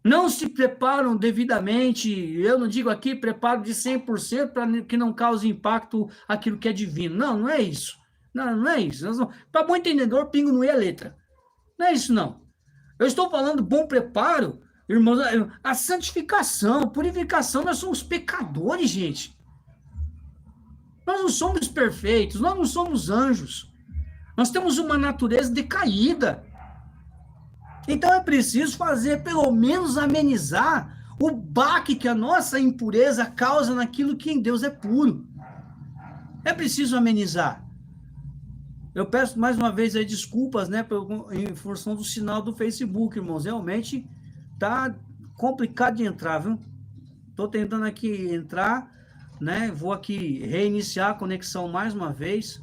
Não se preparam devidamente. Eu não digo aqui preparo de 100% para que não cause impacto aquilo que é divino. Não, não é isso. Não, não é isso. Para bom entendedor, pingo não é a letra. Não é isso, não. Eu estou falando bom preparo, irmãos, a santificação, a purificação. Nós somos pecadores, gente. Nós não somos perfeitos, nós não somos anjos. Nós temos uma natureza decaída. Então é preciso fazer, pelo menos amenizar o baque que a nossa impureza causa naquilo que em Deus é puro. É preciso amenizar. Eu peço mais uma vez aí desculpas, né, em função do sinal do Facebook, irmãos. Realmente tá complicado de entrar, viu? Tô tentando aqui entrar, né? Vou aqui reiniciar a conexão mais uma vez,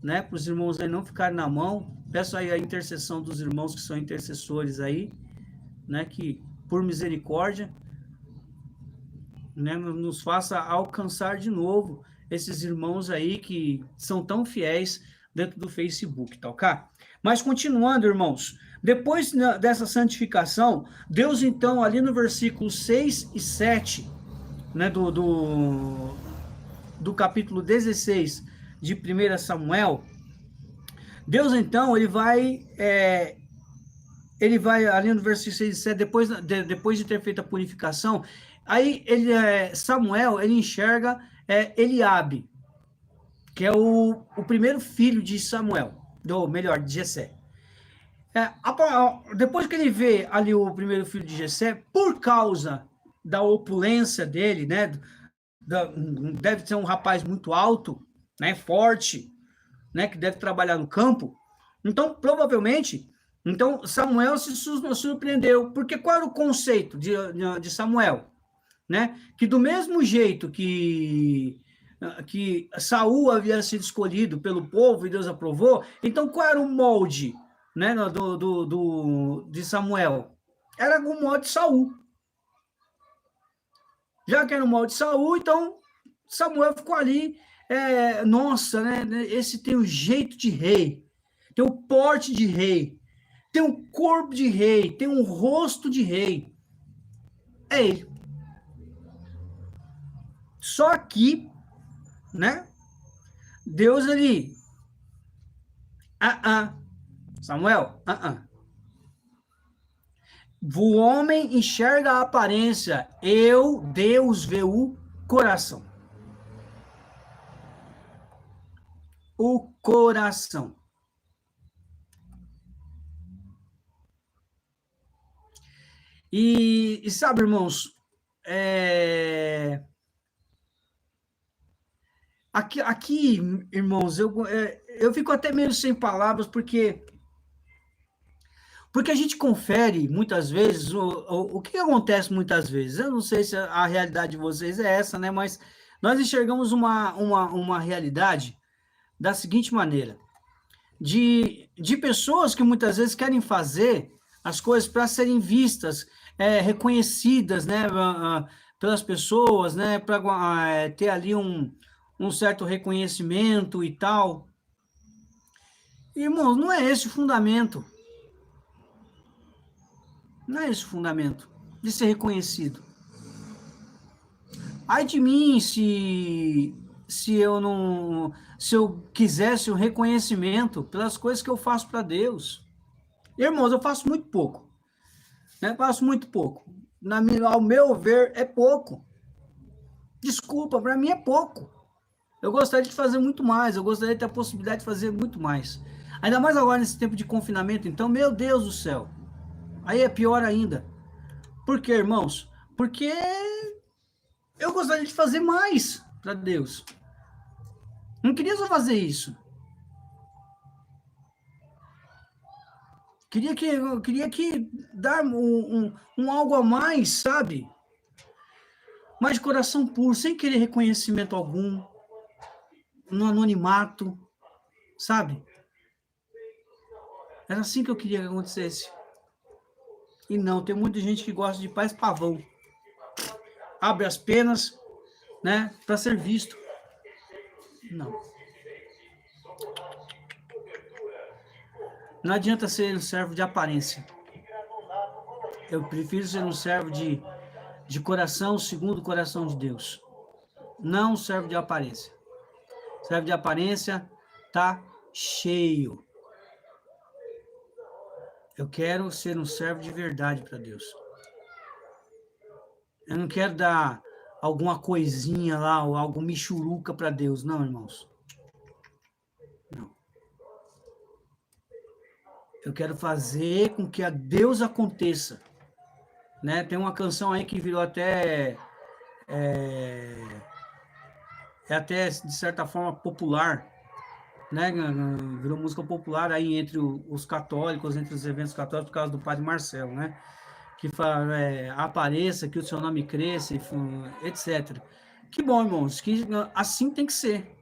né? Para os irmãos aí não ficarem na mão. Peço aí a intercessão dos irmãos que são intercessores aí, né? Que, por misericórdia, né? Nos faça alcançar de novo esses irmãos aí que são tão fiéis dentro do Facebook, tá ok? Mas continuando, irmãos, depois dessa santificação, Deus então, ali no versículo 6 e 7, né, do capítulo 16 de 1 Samuel, Deus então, ele vai ali no versículo 6 e 7, depois de ter feito a purificação, aí Samuel, ele enxerga Eliabe, que é o primeiro filho de Samuel, de Jessé. Depois que ele vê ali o primeiro filho de Jessé, por causa da opulência dele, né, deve ser um rapaz muito alto, né, forte, né, que deve trabalhar no campo. Então, provavelmente, Samuel se surpreendeu, porque qual era o conceito de Samuel? Né? Que do mesmo jeito que Saul havia sido escolhido pelo povo e Deus aprovou, então qual era o molde, né, de Samuel? Era o molde de Saul. Já que era o molde de Saul, então Samuel ficou ali, nossa, né? Esse tem o jeito de rei, tem o porte de rei, tem um corpo de rei, tem um rosto de rei. É ele. Só que, né? Deus ali, Samuel, o homem enxerga a aparência, Deus vê o coração. O coração. E sabe, irmãos, aqui, irmãos, eu fico até meio sem palavras, porque a gente confere, muitas vezes, o que acontece muitas vezes. Eu não sei se a realidade de vocês é essa, né? Mas nós enxergamos uma realidade da seguinte maneira, de pessoas que muitas vezes querem fazer as coisas para serem vistas, reconhecidas, né, pelas pessoas, né, para ter ali um certo reconhecimento e tal. Irmãos, não é esse o fundamento. Não é esse o fundamento de ser reconhecido. Ai de mim se eu quisesse o reconhecimento pelas coisas que eu faço para Deus. Irmãos, eu faço muito pouco. Né? Faço muito pouco. Ao meu ver, é pouco. Desculpa, para mim é pouco. Eu gostaria de fazer muito mais. Eu gostaria de ter a possibilidade de fazer muito mais. Ainda mais agora nesse tempo de confinamento. Então, meu Deus do céu. Aí é pior ainda. Por quê, irmãos? Porque eu gostaria de fazer mais para Deus. Não queria só fazer isso. Queria que dar um algo a mais, sabe? Mas de coração puro, sem querer reconhecimento algum, no anonimato, sabe? Era assim que eu queria que acontecesse. E não, tem muita gente que gosta de paz pavão. Abre as penas, né, para ser visto. Não. Não adianta ser um servo de aparência. Eu prefiro ser um servo de coração, segundo o coração de Deus. Não um servo de aparência. Servo de aparência tá cheio. Eu quero ser um servo de verdade para Deus. Eu não quero dar alguma coisinha lá, ou algo michuruca para Deus. Não, irmãos. Não. Eu quero fazer com que a Deus aconteça. Né? Tem uma canção aí que virou até... até, de certa forma, popular. Né? Virou música popular aí entre os católicos, entre os eventos católicos, por causa do Padre Marcelo, né? Que fala, apareça, que o seu nome cresça, etc. Que bom, irmãos, que assim tem que ser.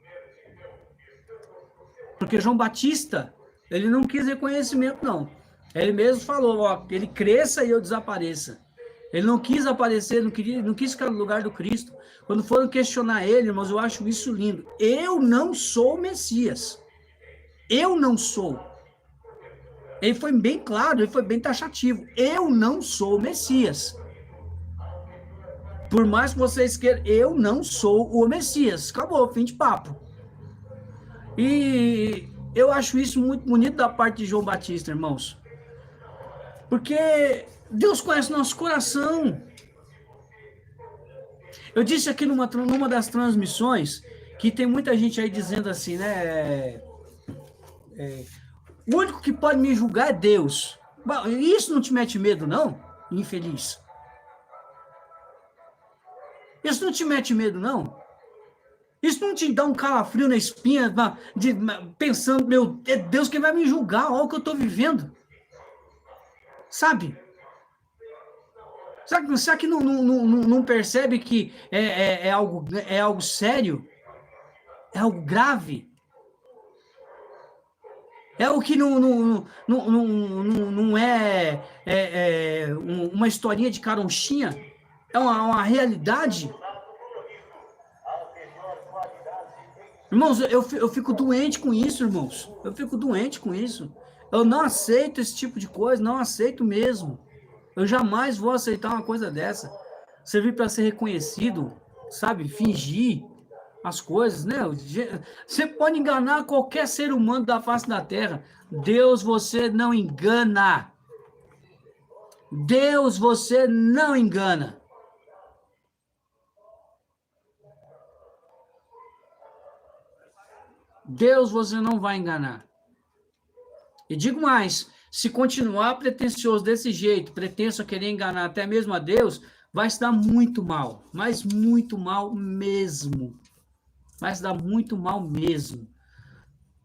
Porque João Batista, ele não quis reconhecimento, não. Ele mesmo falou, ó, ele cresça e eu desapareça. Ele não quis aparecer, não quis ficar no lugar do Cristo. Quando foram questionar ele, irmãos, eu acho isso lindo. Eu não sou o Messias. Eu não sou. Ele foi bem claro, ele foi bem taxativo. Eu não sou o Messias. Por mais que vocês queiram, eu não sou o Messias. Acabou, fim de papo. E eu acho isso muito bonito da parte de João Batista, irmãos. Porque Deus conhece nosso coração. Eu disse aqui numa das transmissões que tem muita gente aí dizendo assim, né? O único que pode me julgar é Deus. Isso não te mete medo, não? Infeliz. Isso não te mete medo, não? Isso não te dá um calafrio na espinha, pensando, meu, é Deus que vai me julgar, olha o que eu estou vivendo. Sabe? Será que não percebe que é algo sério? É algo grave? É o que não é uma historinha de caronchinha? É uma realidade? Irmãos, eu fico doente com isso, irmãos. Eu fico doente com isso. Eu não aceito esse tipo de coisa, não aceito mesmo. Eu jamais vou aceitar uma coisa dessa. Servir para ser reconhecido, sabe? Fingir as coisas, né? Você pode enganar qualquer ser humano da face da terra. Deus, você não engana. Deus, você não engana. Deus, você não vai enganar. E digo mais, se continuar pretensioso desse jeito, pretenso a querer enganar até mesmo a Deus, vai se dar muito mal, mas muito mal mesmo. Vai se dar muito mal mesmo.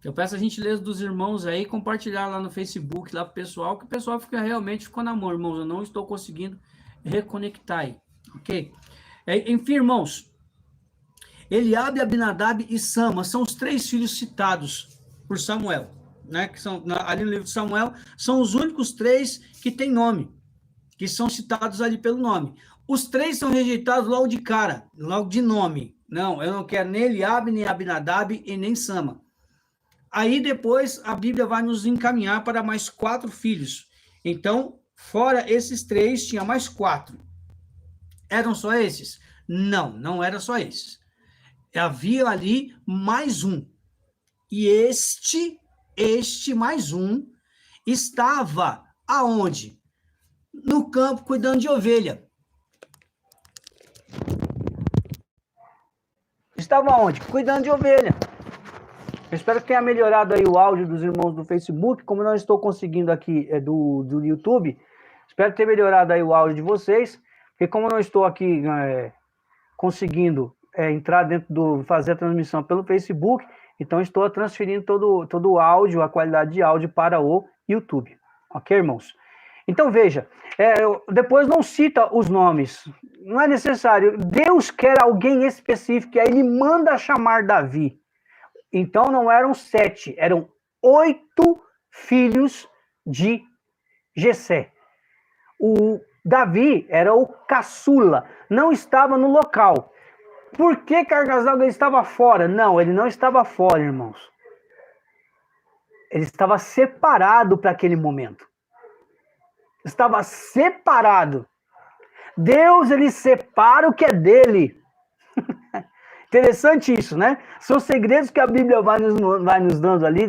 Eu peço a gentileza dos irmãos aí, compartilhar lá no Facebook, lá pro pessoal, que o pessoal ficou na mão, irmãos, eu não estou conseguindo reconectar aí, ok? Enfim, irmãos, Eliabe, Abinadab e Sama são os 3 filhos citados por Samuel, né? Que são ali no livro de Samuel, são os únicos 3 que têm nome, que são citados ali pelo nome. Os 3 são rejeitados logo de cara, logo de nome. Não, eu não quero nem Eliabe, nem Abinadab e nem Sama. Aí depois a Bíblia vai nos encaminhar para mais 4 filhos. Então, fora esses 3, tinha mais 4. Eram só esses? Não, não eram só esses. Havia ali mais um. E este mais um, estava aonde? No campo, cuidando de ovelha. Estava aonde? Cuidando de ovelha. Eu espero que tenha melhorado aí o áudio dos irmãos do Facebook, como não estou conseguindo aqui do YouTube, espero ter melhorado aí o áudio de vocês, porque como não estou aqui conseguindo entrar fazer a transmissão pelo Facebook, Então, estou transferindo todo o áudio, a qualidade de áudio para o YouTube. Ok, irmãos? Então, veja, depois não cita os nomes. Não é necessário. Deus quer alguém específico, e aí ele manda chamar Davi. Então, não eram 7, eram 8 filhos de Jessé. O Davi era o caçula, não estava no local. Por que Carcasal estava fora? Não, ele não estava fora, irmãos. Ele estava separado para aquele momento. Estava separado. Deus, ele separa o que é dele. Interessante isso, né? São segredos que a Bíblia vai nos dando ali,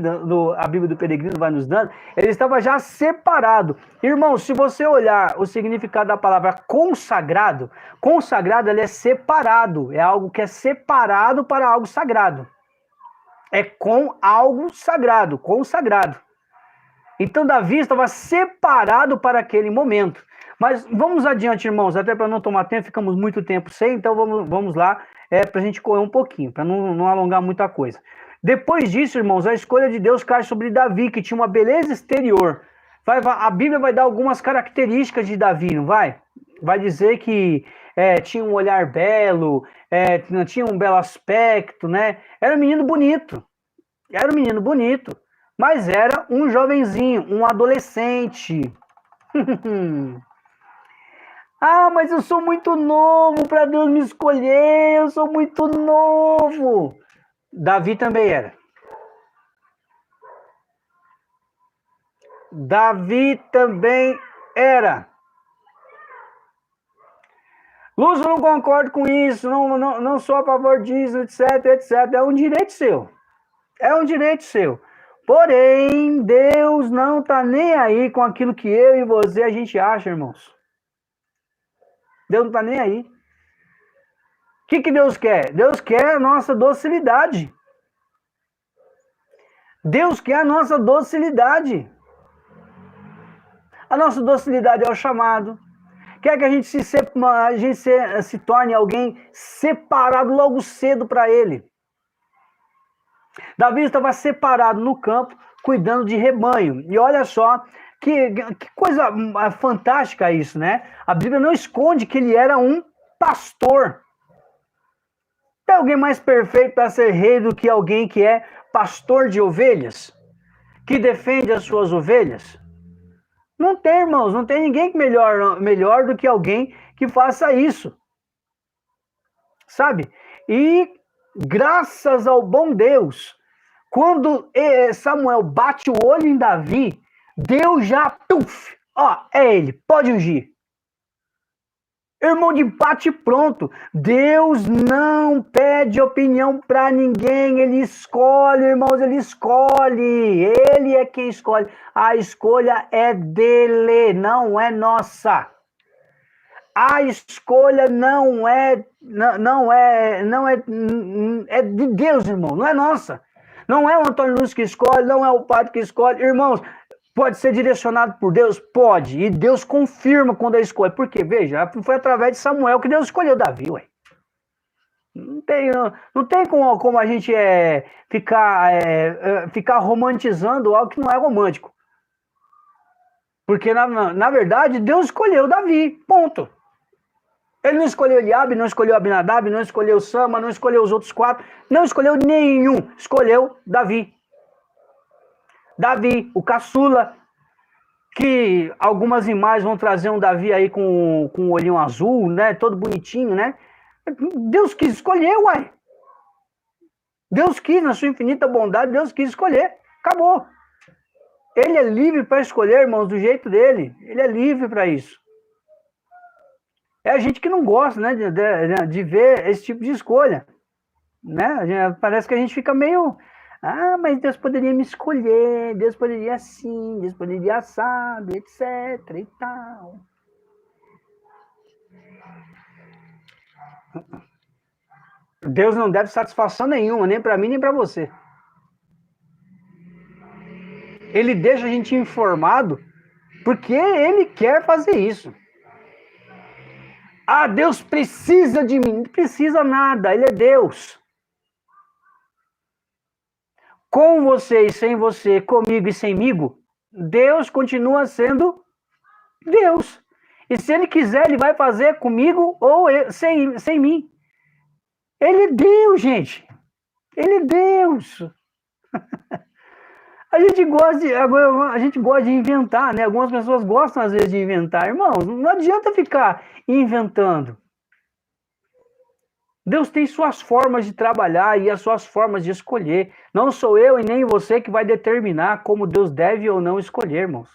a Bíblia do Peregrino vai nos dando. Ele estava já separado. Irmão, se você olhar o significado da palavra consagrado, consagrado ele é separado, é algo que é separado para algo sagrado. É com algo sagrado, consagrado. Então Davi estava separado para aquele momento. Mas vamos adiante, irmãos, até para não tomar tempo, ficamos muito tempo sem, então vamos lá, para a gente correr um pouquinho, para não alongar muita coisa. Depois disso, irmãos, a escolha de Deus cai sobre Davi, que tinha uma beleza exterior. A Bíblia vai dar algumas características de Davi, não vai? Vai dizer que tinha um olhar belo, tinha um belo aspecto, né? Era um menino bonito. Mas era um jovenzinho, um adolescente. Ah, mas eu sou muito novo para Deus me escolher, eu sou muito novo. Davi também era. Davi também era. Lúcio, eu não concordo com isso, não sou a favor disso, etc, etc. É um direito seu. É um direito seu. Porém, Deus não está nem aí com aquilo que eu e você a gente acha, irmãos. Deus não está nem aí. O que Deus quer? Deus quer a nossa docilidade. Deus quer a nossa docilidade. A nossa docilidade é o chamado. Quer que a gente se torne alguém separado logo cedo para Ele. Davi estava separado no campo, cuidando de rebanho. E olha só, que coisa fantástica isso, né? A Bíblia não esconde que ele era um pastor. Tem alguém mais perfeito para ser rei do que alguém que é pastor de ovelhas? Que defende as suas ovelhas? Não tem, irmãos, não tem ninguém melhor do que alguém que faça isso. Sabe? E graças ao bom Deus, quando Samuel bate o olho em Davi, Deus já, é ele, pode ungir. Irmão, de bate pronto. Deus não pede opinião para ninguém, ele escolhe, irmãos, ele escolhe. Ele é quem escolhe. A escolha é dele, não é nossa. A escolha é de Deus, irmão, não é nossa. Não é o Antônio Lúcio que escolhe, não é o padre que escolhe. Irmãos, pode ser direcionado por Deus? Pode. E Deus confirma quando é escolhe. Porque, veja, foi através de Samuel que Deus escolheu Davi, ué. Não tem como a gente ficar romantizando algo que não é romântico. Porque, na verdade, Deus escolheu Davi, ponto. Ele não escolheu Eliabe, não escolheu Abinadab, não escolheu Sama, não escolheu os outros 4, não escolheu nenhum, escolheu Davi. Davi, o caçula, que algumas imagens vão trazer um Davi aí com um olhinho azul, né, todo bonitinho, né? Deus quis escolher, uai. Deus quis, na sua infinita bondade, Deus quis escolher. Acabou. Ele é livre para escolher, irmãos, do jeito dele. Ele é livre para isso. É a gente que não gosta, né, de ver esse tipo de escolha, né? Parece que a gente fica meio, mas Deus poderia me escolher, Deus poderia assim, Deus poderia assado, etc e tal. Deus não deve satisfação nenhuma, nem para mim, nem para você. Ele deixa a gente informado porque ele quer fazer isso. Deus precisa de mim. Não precisa nada, ele é Deus. com você e sem você, comigo e semigo, Deus continua sendo Deus. E se ele quiser, ele vai fazer comigo ou sem mim. Ele é Deus, gente. Ele é Deus. A gente gosta de inventar, né? Algumas pessoas gostam, às vezes, de inventar. Irmãos, não adianta ficar inventando. Deus tem suas formas de trabalhar e as suas formas de escolher. Não sou eu e nem você que vai determinar como Deus deve ou não escolher, irmãos.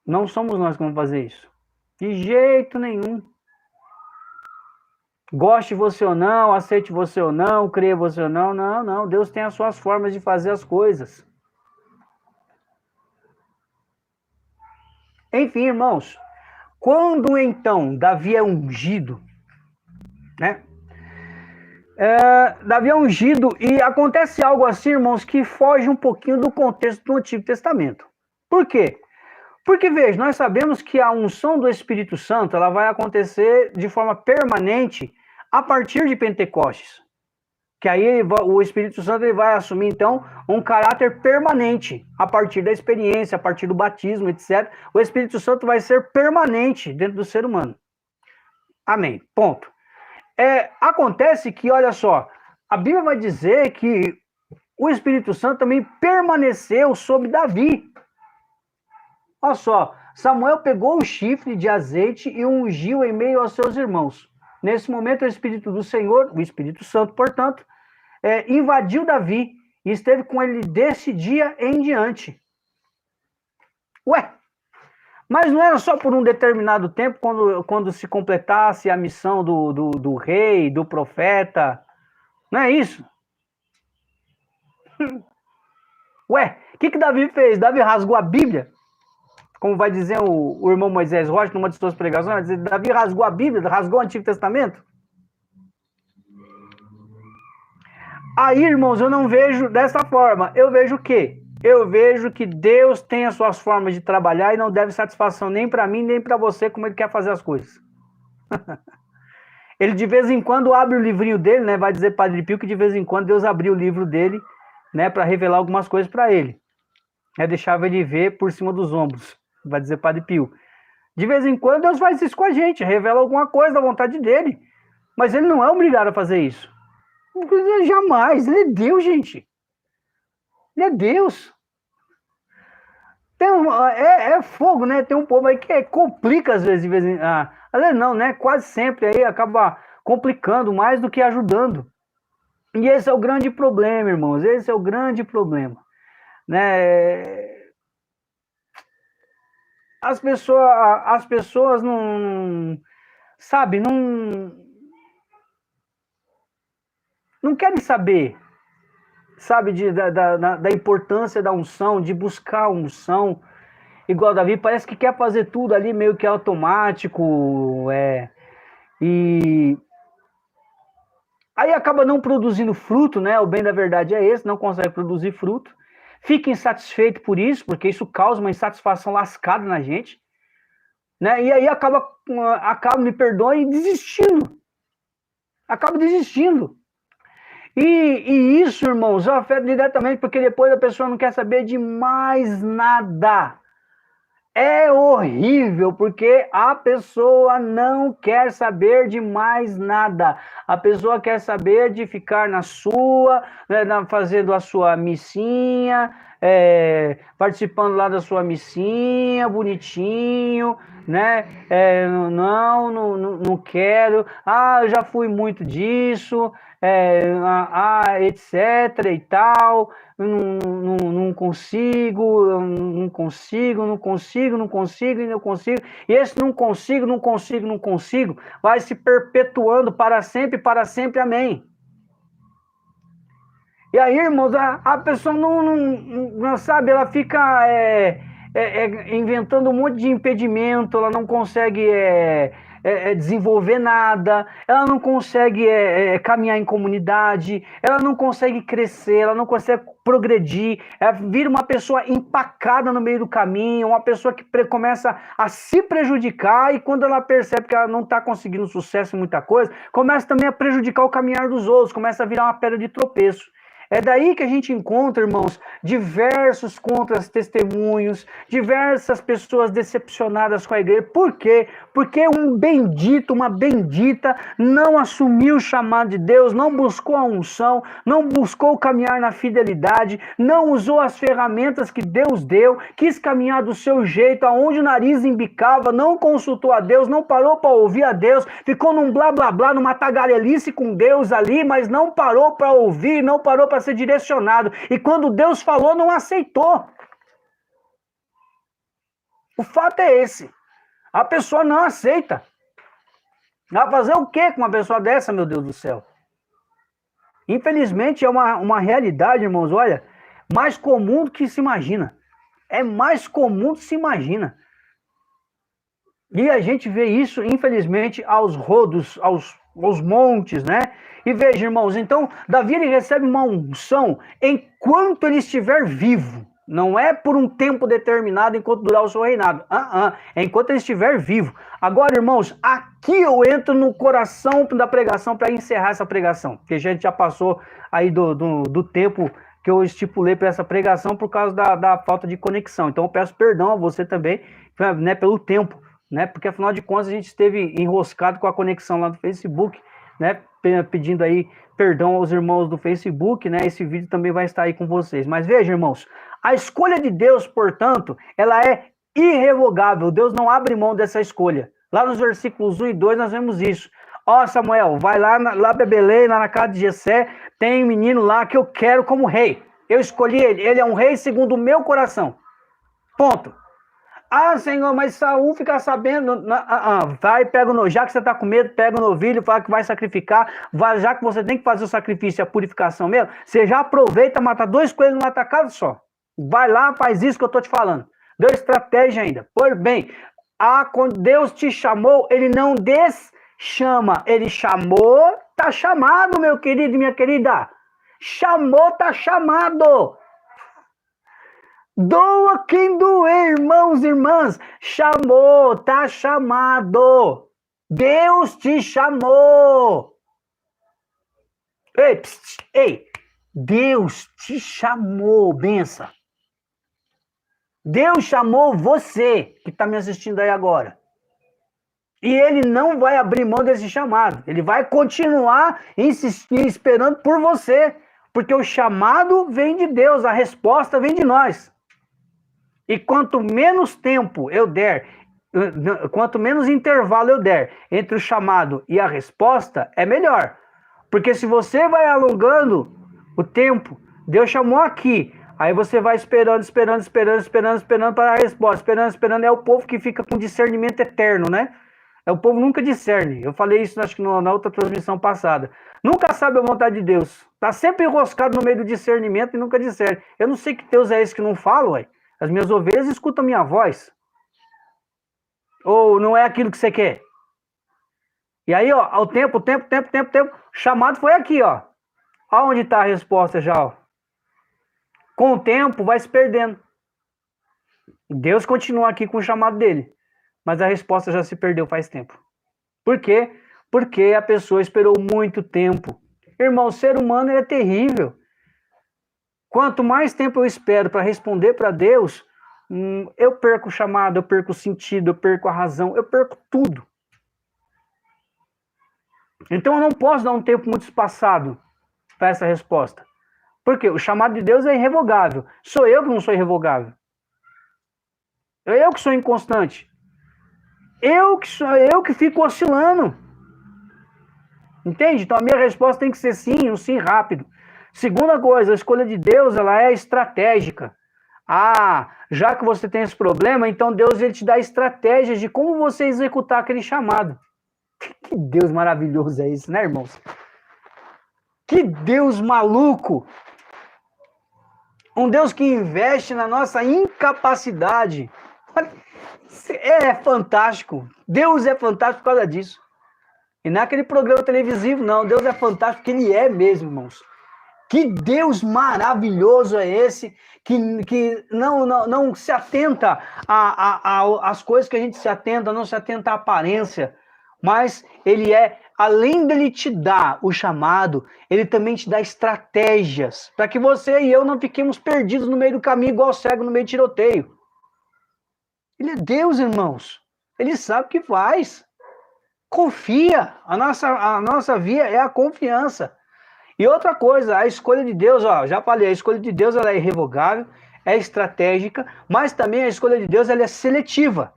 Não somos nós que vamos fazer isso. De jeito nenhum. Goste você ou não, aceite você ou não, creia você ou não. Não, não. Deus tem as suas formas de fazer as coisas. Enfim, irmãos. Quando então Davi é ungido, né? Davi é ungido e acontece algo assim, irmãos, que foge um pouquinho do contexto do Antigo Testamento. Por quê? Porque, veja, nós sabemos que a unção do Espírito Santo ela vai acontecer de forma permanente a partir de Pentecostes. Que aí o Espírito Santo ele vai assumir, então, um caráter permanente a partir da experiência, a partir do batismo, etc. O Espírito Santo vai ser permanente dentro do ser humano. Amém. Ponto. Acontece que, olha só, a Bíblia vai dizer que o Espírito Santo também permaneceu sobre Davi. Olha só, Samuel pegou o chifre de azeite e ungiu em meio aos seus irmãos. Nesse momento, o Espírito do Senhor, o Espírito Santo, portanto, invadiu Davi e esteve com ele desse dia em diante. Ué, mas não era só por um determinado tempo, quando se completasse a missão do rei, do profeta? Não é isso? Ué, o que Davi fez? Davi rasgou a Bíblia? Como vai dizer o irmão Moisés Rocha, numa de suas pregações, vai dizer, Davi rasgou a Bíblia, rasgou o Antigo Testamento? Aí, irmãos, eu não vejo dessa forma. Eu vejo o quê? Eu vejo que Deus tem as suas formas de trabalhar e não deve satisfação nem para mim, nem para você, como ele quer fazer as coisas. Ele, de vez em quando, abre o livrinho dele, né? Vai dizer Padre Pio que, de vez em quando, Deus abriu o livro dele, né? Para revelar algumas coisas para ele. Deixava ele ver por cima dos ombros. Vai dizer Padre Pio. De vez em quando, Deus faz isso com a gente. Revela alguma coisa da vontade dele. Mas ele não é obrigado a fazer isso. Jamais. Ele é Deus, gente. Ele é Deus. É fogo, né? Tem um povo aí que complica às vezes, às vezes não, né? Quase sempre aí acaba complicando mais do que ajudando. E esse é o grande problema, irmãos. Esse é o grande problema, né? As pessoas não, sabe, não querem saber, sabe, da importância da unção, de buscar a unção, igual Davi, parece que quer fazer tudo ali meio que automático, e aí acaba não produzindo fruto, né? O bem da verdade é esse, não consegue produzir fruto, fica insatisfeito por isso, porque isso causa uma insatisfação lascada na gente, né? E aí acaba me perdoe, desistindo, acaba desistindo. E isso, irmãos, afeta diretamente, porque depois a pessoa não quer saber de mais nada. É horrível, porque a pessoa não quer saber de mais nada. A pessoa quer saber de ficar na sua, né, fazendo a sua missinha, participando lá da sua missinha, bonitinho, né? Não quero. Eu já fui muito disso, etc e tal. Não consigo, e não consigo. E esse não consigo, vai se perpetuando para sempre, amém. E aí, irmãos, a pessoa não sabe, ela fica inventando um monte de impedimento, ela não consegue desenvolver nada, ela não consegue caminhar em comunidade, ela não consegue crescer, ela não consegue progredir, ela vira uma pessoa empacada no meio do caminho, uma pessoa que começa a se prejudicar, e quando ela percebe que ela não está conseguindo sucesso em muita coisa, começa também a prejudicar o caminhar dos outros, começa a virar uma pedra de tropeço. É daí que a gente encontra, irmãos, diversos contra-testemunhos, diversas pessoas decepcionadas com a igreja. Por quê? Porque um bendito, uma bendita, não assumiu o chamado de Deus, não buscou a unção, não buscou caminhar na fidelidade, não usou as ferramentas que Deus deu, quis caminhar do seu jeito, aonde o nariz embicava, não consultou a Deus, não parou para ouvir a Deus, ficou num blá blá blá, numa tagarelice com Deus ali, mas não parou para ouvir, não parou para ser direcionado. E quando Deus falou, não aceitou. O fato é esse. A pessoa não aceita. Vai fazer o que com uma pessoa dessa, meu Deus do céu? Infelizmente é uma realidade, irmãos, olha, mais comum do que se imagina. É mais comum do que se imagina. E a gente vê isso, infelizmente, aos rodos, aos montes, né? E veja, irmãos, então, Davi ele recebe uma unção enquanto ele estiver vivo. Não é por um tempo determinado enquanto durar o seu reinado. É enquanto ele estiver vivo. Agora, irmãos, aqui eu entro no coração da pregação para encerrar essa pregação. Porque a gente já passou aí do tempo que eu estipulei para essa pregação por causa da falta de conexão. Então eu peço perdão a você também, né, pelo tempo, né? Porque afinal de contas a gente esteve enroscado com a conexão lá do Facebook, né? Pedindo aí perdão aos irmãos do Facebook, né? Esse vídeo também vai estar aí com vocês. Mas veja, irmãos, a escolha de Deus, portanto, ela é irrevogável. Deus não abre mão dessa escolha. Lá nos versículos 1 e 2 nós vemos isso. Ó, Samuel, vai lá para Belém, lá na casa de Jessé, tem um menino lá que eu quero como rei. Eu escolhi ele. Ele é um rei segundo o meu coração. Ponto. Ah, Senhor, mas Saul fica sabendo. Vai, já que você está com medo, pega o novilho, fala que vai sacrificar. Já que você tem que fazer o sacrifício e a purificação mesmo, você já aproveita, mata 2 coelhos numa tacada só. Vai lá, faz isso que eu estou te falando. Deu estratégia ainda. Pois bem, quando Deus te chamou, ele não chama, ele chamou, tá chamado, meu querido e minha querida. Chamou, tá chamado. Doa quem doer, irmãos e irmãs. Chamou, tá chamado. Deus te chamou. Ei, Deus te chamou, benção. Deus chamou você, que está me assistindo aí agora. E ele não vai abrir mão desse chamado. Ele vai continuar insistindo, esperando por você. Porque o chamado vem de Deus, a resposta vem de nós. E quanto menos tempo eu der, quanto menos intervalo eu der entre o chamado e a resposta, é melhor. Porque se você vai alongando o tempo, Deus chamou aqui, aí você vai esperando para a resposta, esperando, é o povo que fica com discernimento eterno, né? O povo nunca discerne. Eu falei isso, acho que na outra transmissão passada. Nunca sabe a vontade de Deus. Tá sempre enroscado no meio do discernimento e nunca discerne. Eu não sei que Deus é esse que não fala, ué. As minhas ovelhas escutam a minha voz. Ou não é aquilo que você quer? E aí, ó, ao tempo, o chamado foi aqui, ó. Olha onde está a resposta já, ó. Com o tempo, vai se perdendo. Deus continua aqui com o chamado dele. Mas a resposta já se perdeu faz tempo. Por quê? Porque a pessoa esperou muito tempo. Irmão, o ser humano é terrível. Quanto mais tempo eu espero para responder para Deus, eu perco o chamado, eu perco o sentido, eu perco a razão, eu perco tudo. Então eu não posso dar um tempo muito espaçado para essa resposta. Por quê? O chamado de Deus é irrevogável. Sou eu que não sou irrevogável. Eu que sou inconstante. Eu que fico oscilando. Entende? Então a minha resposta tem que ser sim, um sim rápido. Segunda coisa, a escolha de Deus, ela é estratégica. Já que você tem esse problema, então Deus ele te dá estratégias de como você executar aquele chamado. Que Deus maravilhoso é esse, né, irmãos? Que Deus maluco! Um Deus que investe na nossa incapacidade. É fantástico. Deus é fantástico por causa disso. E não é aquele programa televisivo, não. Deus é fantástico porque ele é mesmo, irmãos. Que Deus maravilhoso é esse que não se atenta às coisas que a gente se atenta, não se atenta à aparência. mas ele além dele te dar o chamado, ele também te dá estratégias para que você e eu não fiquemos perdidos no meio do caminho, igual cego no meio de tiroteio. Ele é Deus, irmãos. Ele sabe o que faz. Confia. A nossa via é a confiança. E outra coisa, a escolha de Deus, ó, já falei, a escolha de Deus ela é irrevogável, é estratégica, mas também a escolha de Deus ela é seletiva.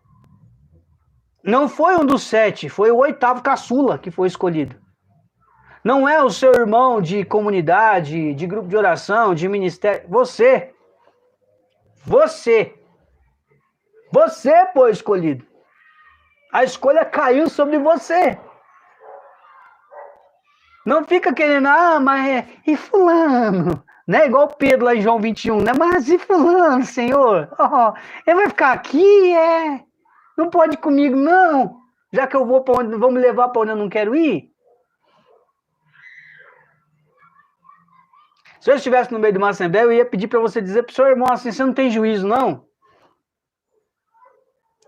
Não foi um dos 7, foi o 8º caçula que foi escolhido. Não é o seu irmão de comunidade, de grupo de oração, de ministério. Você foi escolhido. A escolha caiu sobre você. Não fica querendo, mas e fulano? Né? Igual Pedro lá em João 21, né? Mas e fulano, Senhor? Ele vai ficar aqui, Não pode ir comigo, não. Já que eu vou me levar para onde eu não quero ir? Se eu estivesse no meio de uma assembleia, eu ia pedir para você dizer para o seu irmão assim, você não tem juízo, não?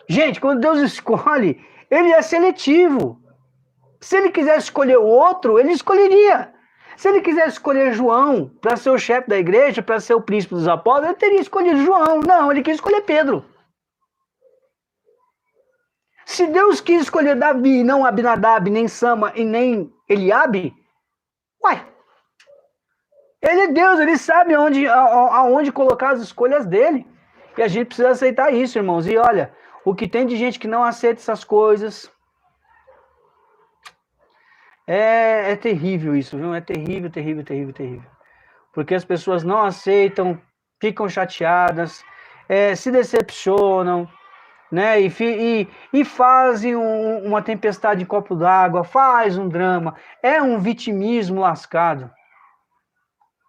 Gente, quando Deus escolhe, ele é seletivo. Se ele quisesse escolher o outro, ele escolheria. Se ele quisesse escolher João para ser o chefe da igreja, para ser o príncipe dos apóstolos, ele teria escolhido João. Não, ele quis escolher Pedro. Se Deus quis escolher Davi, não Abinadab, nem Sama e nem Eliabe, ele é Deus, ele sabe aonde colocar as escolhas dele. E a gente precisa aceitar isso, irmãos. E olha, o que tem de gente que não aceita essas coisas... É terrível isso, viu? É terrível, terrível, terrível, terrível. Porque as pessoas não aceitam, ficam chateadas, se decepcionam, né? E fazem uma tempestade em copo d'água, faz um drama. É um vitimismo lascado.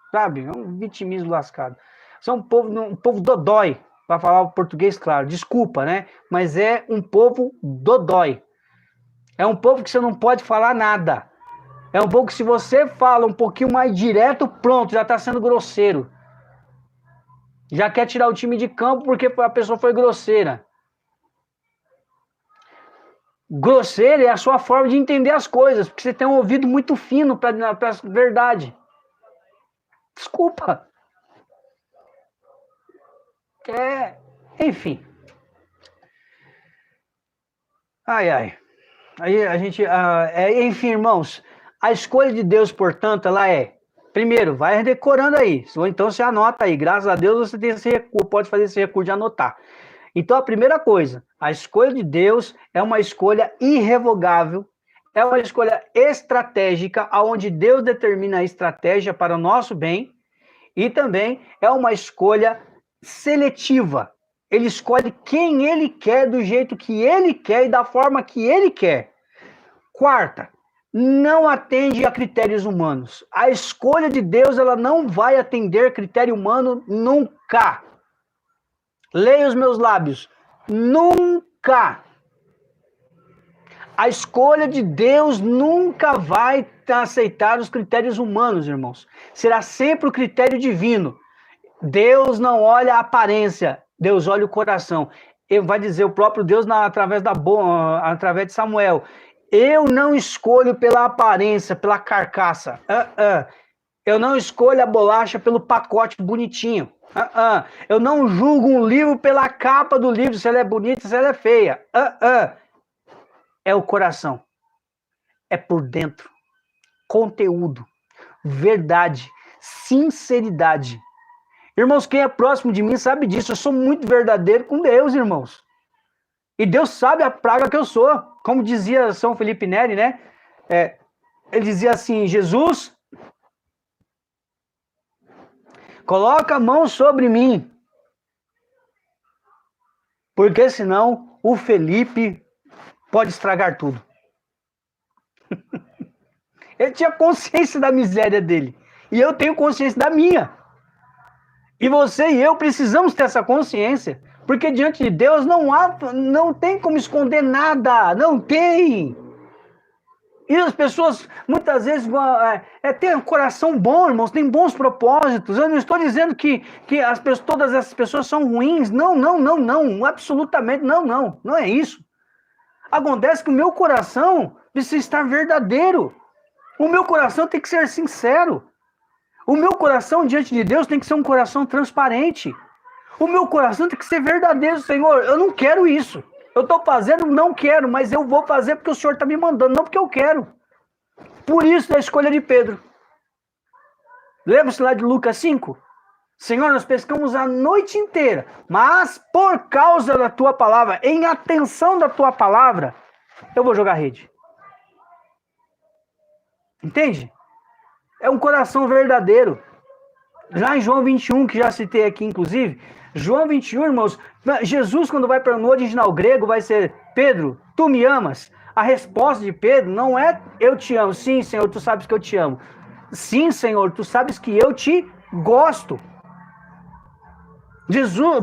Sabe? É um vitimismo lascado. São um povo dodói, para falar o português claro. Desculpa, né? Mas é um povo dodói. É um povo que você não pode falar nada. É um povo que se você fala um pouquinho mais direto, pronto, já está sendo grosseiro. Já quer tirar o time de campo porque a pessoa foi grosseira. Grosseira é a sua forma de entender as coisas, porque você tem um ouvido muito fino para a verdade. Desculpa. Enfim. Ai. Aí a gente, enfim, irmãos, a escolha de Deus, portanto, ela primeiro, vai decorando aí, ou então você anota aí, graças a Deus você tem esse recurso, pode fazer esse recurso de anotar. Então a primeira coisa, a escolha de Deus é uma escolha irrevogável, é uma escolha estratégica, onde Deus determina a estratégia para o nosso bem, e também é uma escolha seletiva. Ele escolhe quem ele quer, do jeito que ele quer e da forma que ele quer. Quarta, não atende a critérios humanos. A escolha de Deus, ela não vai atender critério humano nunca. Leia os meus lábios. Nunca. A escolha de Deus nunca vai aceitar os critérios humanos, irmãos. Será sempre o critério divino. Deus não olha a aparência. Deus olha o coração. Ele vai dizer o próprio Deus através de Samuel. Eu não escolho pela aparência, pela carcaça. Eu não escolho a bolacha pelo pacote bonitinho. Eu não julgo um livro pela capa do livro, se ela é bonita, se ela é feia. É o coração. É por dentro. Conteúdo. Verdade. Sinceridade. Irmãos, quem é próximo de mim sabe disso. Eu sou muito verdadeiro com Deus, irmãos. E Deus sabe a praga que eu sou. Como dizia São Felipe Neri, né? Ele dizia assim, Jesus, coloca a mão sobre mim. Porque senão o Felipe pode estragar tudo. Ele tinha consciência da miséria dele. E eu tenho consciência da minha. E você e eu precisamos ter essa consciência, porque diante de Deus não tem como esconder nada, não tem. E as pessoas muitas vezes têm um coração bom, irmãos, têm bons propósitos. Eu não estou dizendo que todas essas pessoas são ruins, não, absolutamente não é isso. Acontece que o meu coração precisa estar verdadeiro. O meu coração tem que ser sincero. O meu coração diante de Deus tem que ser um coração transparente. O meu coração tem que ser verdadeiro, Senhor. Eu não quero isso. Eu estou fazendo, não quero, mas eu vou fazer porque o Senhor está me mandando, não porque eu quero. Por isso a escolha de Pedro. Lembra-se lá de Lucas 5? Senhor, nós pescamos a noite inteira, mas por causa da tua palavra, em atenção da tua palavra, eu vou jogar rede. Entende? É um coração verdadeiro. Lá em João 21, que já citei aqui, inclusive, João 21, irmãos, Jesus, quando vai para no original grego, vai ser: Pedro, tu me amas? A resposta de Pedro não é: eu te amo. Sim, Senhor, tu sabes que eu te amo. Sim, Senhor, tu sabes que eu te gosto.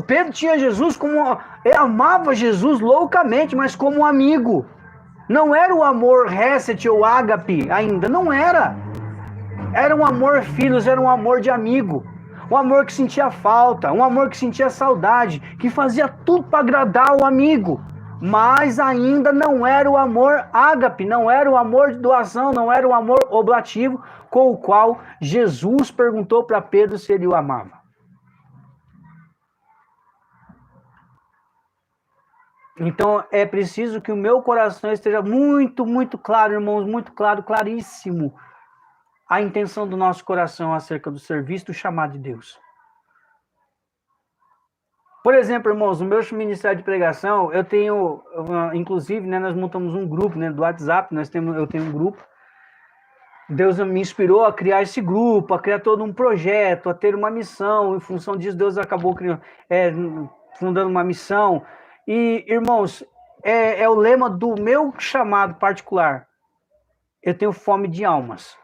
Pedro tinha Jesus como... Ele amava Jesus loucamente, mas como um amigo. Não era o amor Hesed ou ágape ainda, não era. Era um amor filhos, era um amor de amigo. Um amor que sentia falta, um amor que sentia saudade, que fazia tudo para agradar o amigo. Mas ainda não era o amor ágape, não era o amor de doação, não era o amor oblativo com o qual Jesus perguntou para Pedro se ele o amava. Então é preciso que o meu coração esteja muito, muito claro, irmãos, muito claro, claríssimo, a intenção do nosso coração acerca do serviço, do chamado de Deus. Por exemplo, irmãos, no meu ministério de pregação, eu tenho, inclusive, né, nós montamos um grupo, né, do WhatsApp, eu tenho um grupo. Deus me inspirou a criar esse grupo, a criar todo um projeto, a ter uma missão. Em função disso, Deus acabou fundando uma missão. E, irmãos, é o lema do meu chamado particular. Eu tenho fome de almas.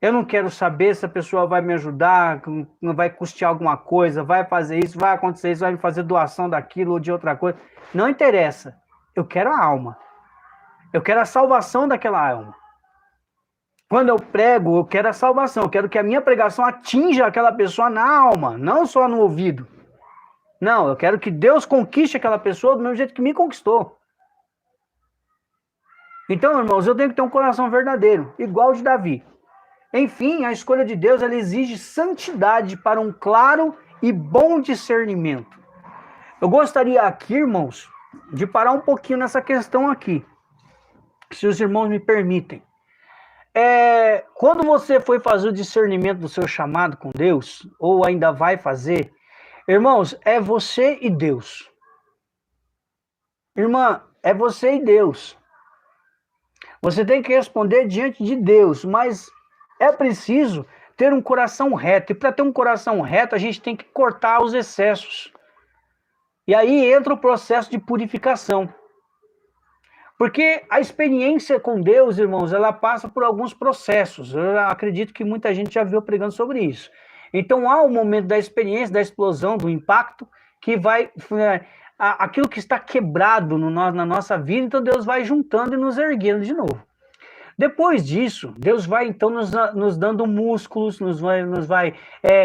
Eu não quero saber se a pessoa vai me ajudar, vai custear alguma coisa, vai fazer isso, vai acontecer isso, vai me fazer doação daquilo ou de outra coisa. Não interessa. Eu quero a alma. Eu quero a salvação daquela alma. Quando eu prego, eu quero a salvação. Eu quero que a minha pregação atinja aquela pessoa na alma, não só no ouvido. Não, eu quero que Deus conquiste aquela pessoa do mesmo jeito que me conquistou. Então, irmãos, eu tenho que ter um coração verdadeiro, igual o de Davi. Enfim, a escolha de Deus, ela exige santidade para um claro e bom discernimento. Eu gostaria aqui, irmãos, de parar um pouquinho nessa questão aqui, se os irmãos me permitem. Quando você foi fazer o discernimento do seu chamado com Deus, ou ainda vai fazer, irmãos, é você e Deus. Irmã, é você e Deus. Você tem que responder diante de Deus, mas é preciso ter um coração reto. E para ter um coração reto, a gente tem que cortar os excessos. E aí entra o processo de purificação. Porque a experiência com Deus, irmãos, ela passa por alguns processos. Eu acredito que muita gente já viu pregando sobre isso. Então há um momento da experiência, da explosão, do impacto, que vai... aquilo que está quebrado na nossa vida, então Deus vai juntando e nos erguendo de novo. Depois disso, Deus vai então nos dando músculos, nos vai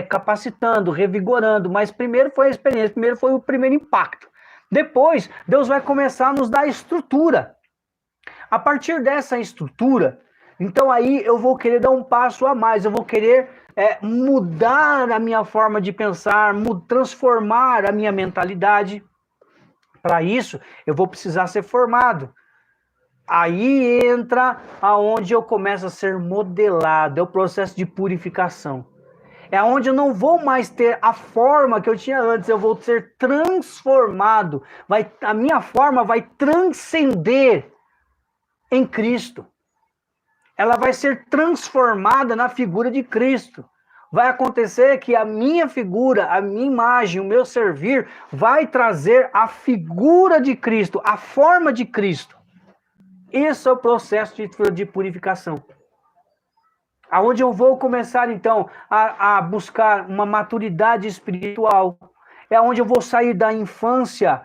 capacitando, revigorando, mas primeiro foi a experiência, primeiro foi o primeiro impacto. Depois, Deus vai começar a nos dar estrutura. A partir dessa estrutura, então aí eu vou querer dar um passo a mais, eu vou querer mudar a minha forma de pensar, transformar a minha mentalidade. Para isso, eu vou precisar ser formado. Aí entra aonde eu começo a ser modelado, é o processo de purificação. É onde eu não vou mais ter a forma que eu tinha antes, eu vou ser transformado. A minha forma vai transcender em Cristo. Ela vai ser transformada na figura de Cristo. Vai acontecer que a minha figura, a minha imagem, o meu servir, vai trazer a figura de Cristo, a forma de Cristo. Esse é o processo de purificação. Aonde eu vou começar, então, a buscar uma maturidade espiritual. É onde eu vou sair da infância,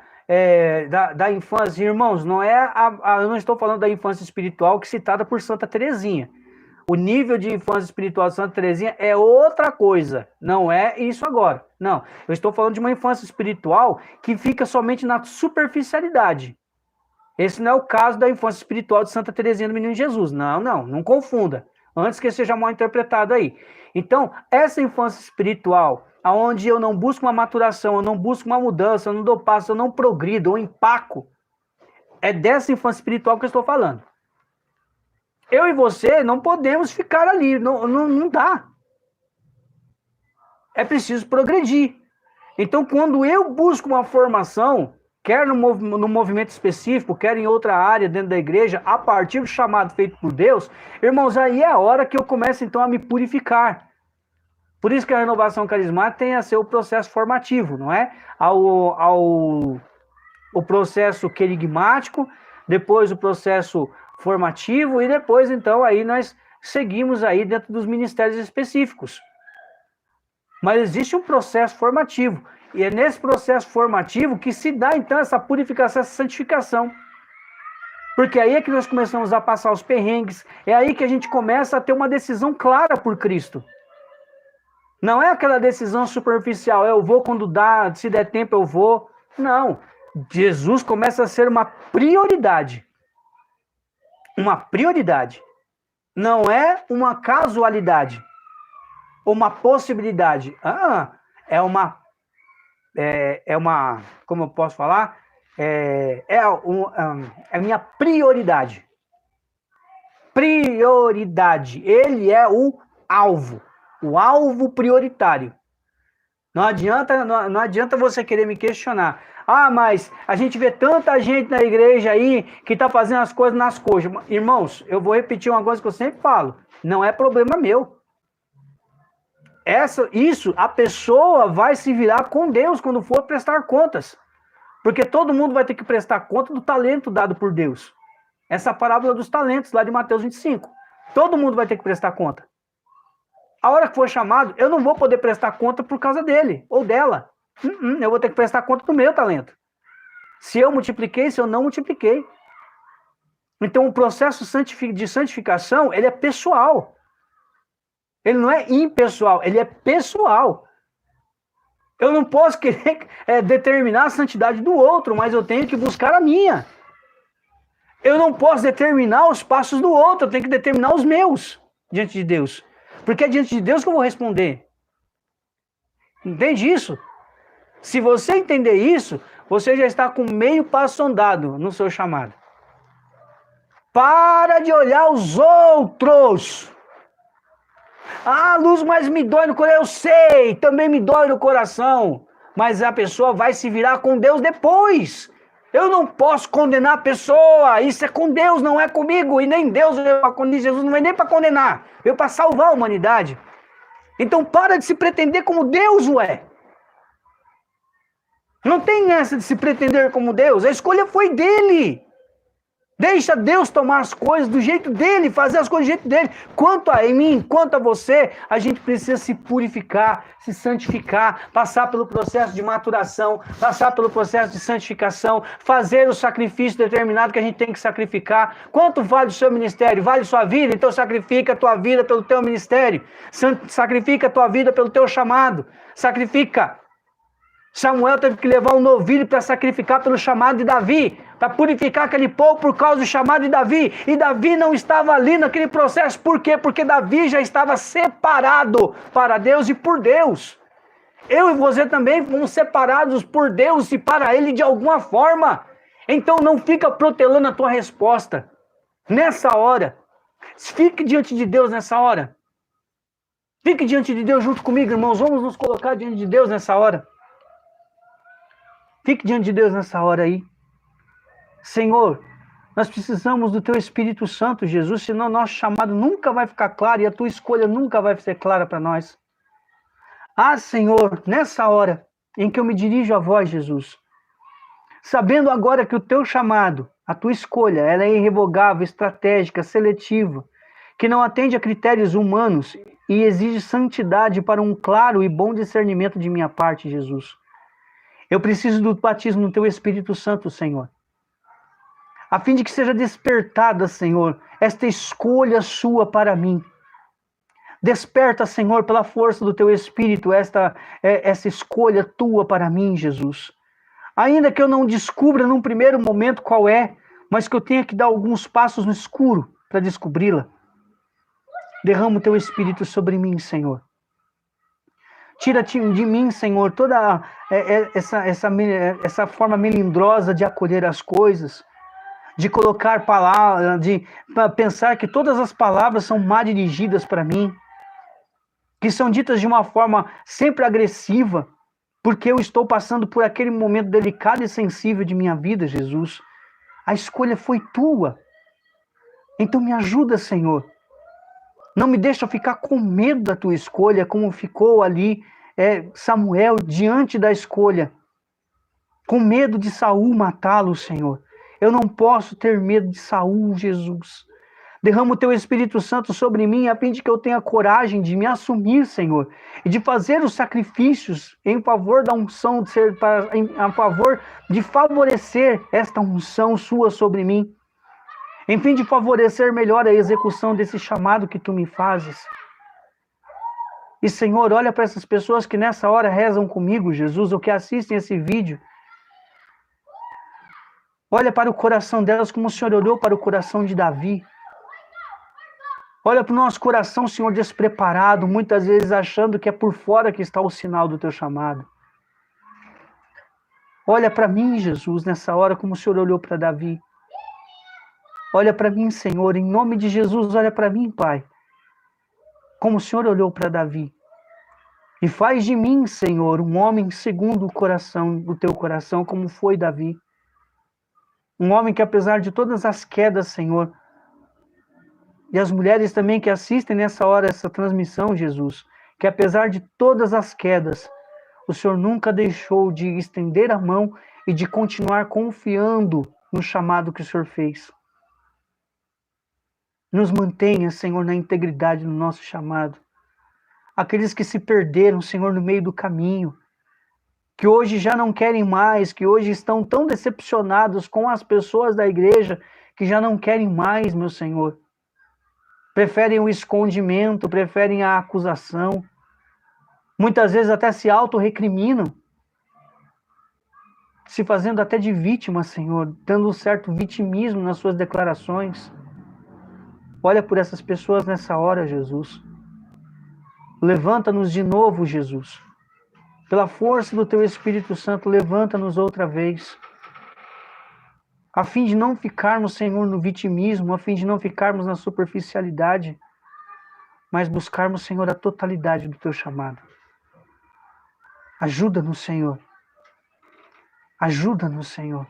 da infância. Irmãos, eu não estou falando da infância espiritual que é citada por Santa Teresinha. O nível de infância espiritual de Santa Teresinha é outra coisa. Não é isso agora. Não, eu estou falando de uma infância espiritual que fica somente na superficialidade. Esse não é o caso da infância espiritual de Santa Teresinha do Menino Jesus. Não confunda. Antes que seja mal interpretado aí. Então, essa infância espiritual, onde eu não busco uma maturação, eu não busco uma mudança, eu não dou passo, eu não progrido, eu empaco, é dessa infância espiritual que eu estou falando. Eu e você não podemos ficar ali, não dá. É preciso progredir. Então, quando eu busco uma formação, quer no movimento específico, quer em outra área dentro da igreja, a partir do chamado feito por Deus, irmãos, aí é a hora que eu começo então a me purificar. Por isso que a renovação carismática tem a ser o processo formativo, não é? O processo querigmático, depois o processo formativo e depois então aí nós seguimos aí dentro dos ministérios específicos. Mas existe um processo formativo. E é nesse processo formativo que se dá, então, essa purificação, essa santificação. Porque aí é que nós começamos a passar os perrengues, é aí que a gente começa a ter uma decisão clara por Cristo. Não é aquela decisão superficial, eu vou quando dá, se der tempo eu vou. Não. Jesus começa a ser uma prioridade. Uma prioridade. Não é uma casualidade. Uma possibilidade. É uma, como eu posso falar? É minha prioridade. Prioridade. Ele é o alvo prioritário. Não adianta você querer me questionar. Mas a gente vê tanta gente na igreja aí que está fazendo as coisas nas coxas. Irmãos, eu vou repetir uma coisa que eu sempre falo. Não é problema meu. A pessoa vai se virar com Deus quando for prestar contas. Porque todo mundo vai ter que prestar conta do talento dado por Deus. Essa parábola dos talentos, lá de Mateus 25. Todo mundo vai ter que prestar conta. A hora que for chamado, eu não vou poder prestar conta por causa dele ou dela. Eu vou ter que prestar conta do meu talento. Se eu multipliquei, se eu não multipliquei. Então o processo de santificação, ele é pessoal. Ele não é impessoal, ele é pessoal. Eu não posso querer determinar a santidade do outro, mas eu tenho que buscar a minha. Eu não posso determinar os passos do outro, eu tenho que determinar os meus diante de Deus. Porque é diante de Deus que eu vou responder. Entende isso? Se você entender isso, você já está com meio passo andado no seu chamado. Para de olhar os outros. Luz, mas me dói no coração. Eu sei, também me dói no coração. Mas a pessoa vai se virar com Deus depois. Eu não posso condenar a pessoa. Isso é com Deus, não é comigo. E nem Deus veio para condenar. Jesus não veio nem para condenar. Veio para salvar a humanidade. Então para de se pretender como Deus o é. Não tem essa de se pretender como Deus. A escolha foi dele. Deixa Deus tomar as coisas do jeito dele, fazer as coisas do jeito dele. Quanto a mim, quanto a você, a gente precisa se purificar, se santificar, passar pelo processo de maturação, passar pelo processo de santificação, fazer o sacrifício determinado que a gente tem que sacrificar. Quanto vale o seu ministério? Vale sua vida? Então sacrifica a tua vida pelo teu ministério. Sacrifica a tua vida pelo teu chamado. Sacrifica. Samuel teve que levar um novilho para sacrificar pelo chamado de Davi, para purificar aquele povo por causa do chamado de Davi. E Davi não estava ali naquele processo. Por quê? Porque Davi já estava separado para Deus e por Deus. Eu e você também fomos separados por Deus e para Ele de alguma forma. Então não fica protelando a tua resposta. Nessa hora, fique diante de Deus nessa hora. Fique diante de Deus junto comigo, irmãos. Vamos nos colocar diante de Deus nessa hora. Fique diante de Deus nessa hora aí. Senhor, nós precisamos do Teu Espírito Santo, Jesus, senão nosso chamado nunca vai ficar claro e a Tua escolha nunca vai ser clara para nós. Senhor, nessa hora em que eu me dirijo a vós, Jesus, sabendo agora que o Teu chamado, a Tua escolha, ela é irrevogável, estratégica, seletiva, que não atende a critérios humanos e exige santidade para um claro e bom discernimento de minha parte, Jesus. Eu preciso do batismo no Teu Espírito Santo, Senhor. A fim de que seja despertada, Senhor, esta escolha Sua para mim. Desperta, Senhor, pela força do Teu Espírito, essa escolha Tua para mim, Jesus. Ainda que eu não descubra num primeiro momento qual é, mas que eu tenha que dar alguns passos no escuro para descobri-la. Derrama o teu Espírito sobre mim, Senhor. Tira de mim, Senhor, toda essa forma melindrosa de acolher as coisas, de colocar palavras, de pensar que todas as palavras são mal dirigidas para mim, que são ditas de uma forma sempre agressiva, porque eu estou passando por aquele momento delicado e sensível de minha vida, Jesus. A escolha foi tua. Então me ajuda, Senhor. Não me deixa ficar com medo da tua escolha, como ficou ali Samuel diante da escolha, com medo de Saul matá-lo, Senhor. Eu não posso ter medo de Saul, Jesus. Derrama o teu Espírito Santo sobre mim, a fim de que eu tenha coragem de me assumir, Senhor, e de fazer os sacrifícios em favor da unção, a favor de favorecer esta unção sua sobre mim, em fim de favorecer melhor a execução desse chamado que tu me fazes. E, Senhor, olha para essas pessoas que nessa hora rezam comigo, Jesus, ou que assistem esse vídeo. Olha para o coração delas como o Senhor olhou para o coração de Davi. Olha para o nosso coração, Senhor, despreparado, muitas vezes achando que é por fora que está o sinal do teu chamado. Olha para mim, Jesus, nessa hora como o Senhor olhou para Davi. Olha para mim, Senhor, em nome de Jesus, olha para mim, Pai, como o Senhor olhou para Davi. E faz de mim, Senhor, um homem segundo o teu coração, como foi Davi. Um homem que, apesar de todas as quedas, Senhor, e as mulheres também que assistem nessa hora essa transmissão, Jesus, que apesar de todas as quedas, o Senhor nunca deixou de estender a mão e de continuar confiando no chamado que o Senhor fez. Nos mantenha, Senhor, na integridade do nosso chamado. Aqueles que se perderam, Senhor, no meio do caminho, que hoje já não querem mais, que hoje estão tão decepcionados com as pessoas da igreja, que já não querem mais, meu Senhor. Preferem o escondimento, preferem a acusação. Muitas vezes até se autorrecriminam, se fazendo até de vítima, Senhor, dando um certo vitimismo nas suas declarações. Olha por essas pessoas nessa hora, Jesus. Levanta-nos de novo, Jesus. Pela força do teu Espírito Santo, levanta-nos outra vez. A fim de não ficarmos, Senhor, no vitimismo, a fim de não ficarmos na superficialidade, mas buscarmos, Senhor, a totalidade do teu chamado. Ajuda-nos, Senhor. Ajuda-nos, Senhor.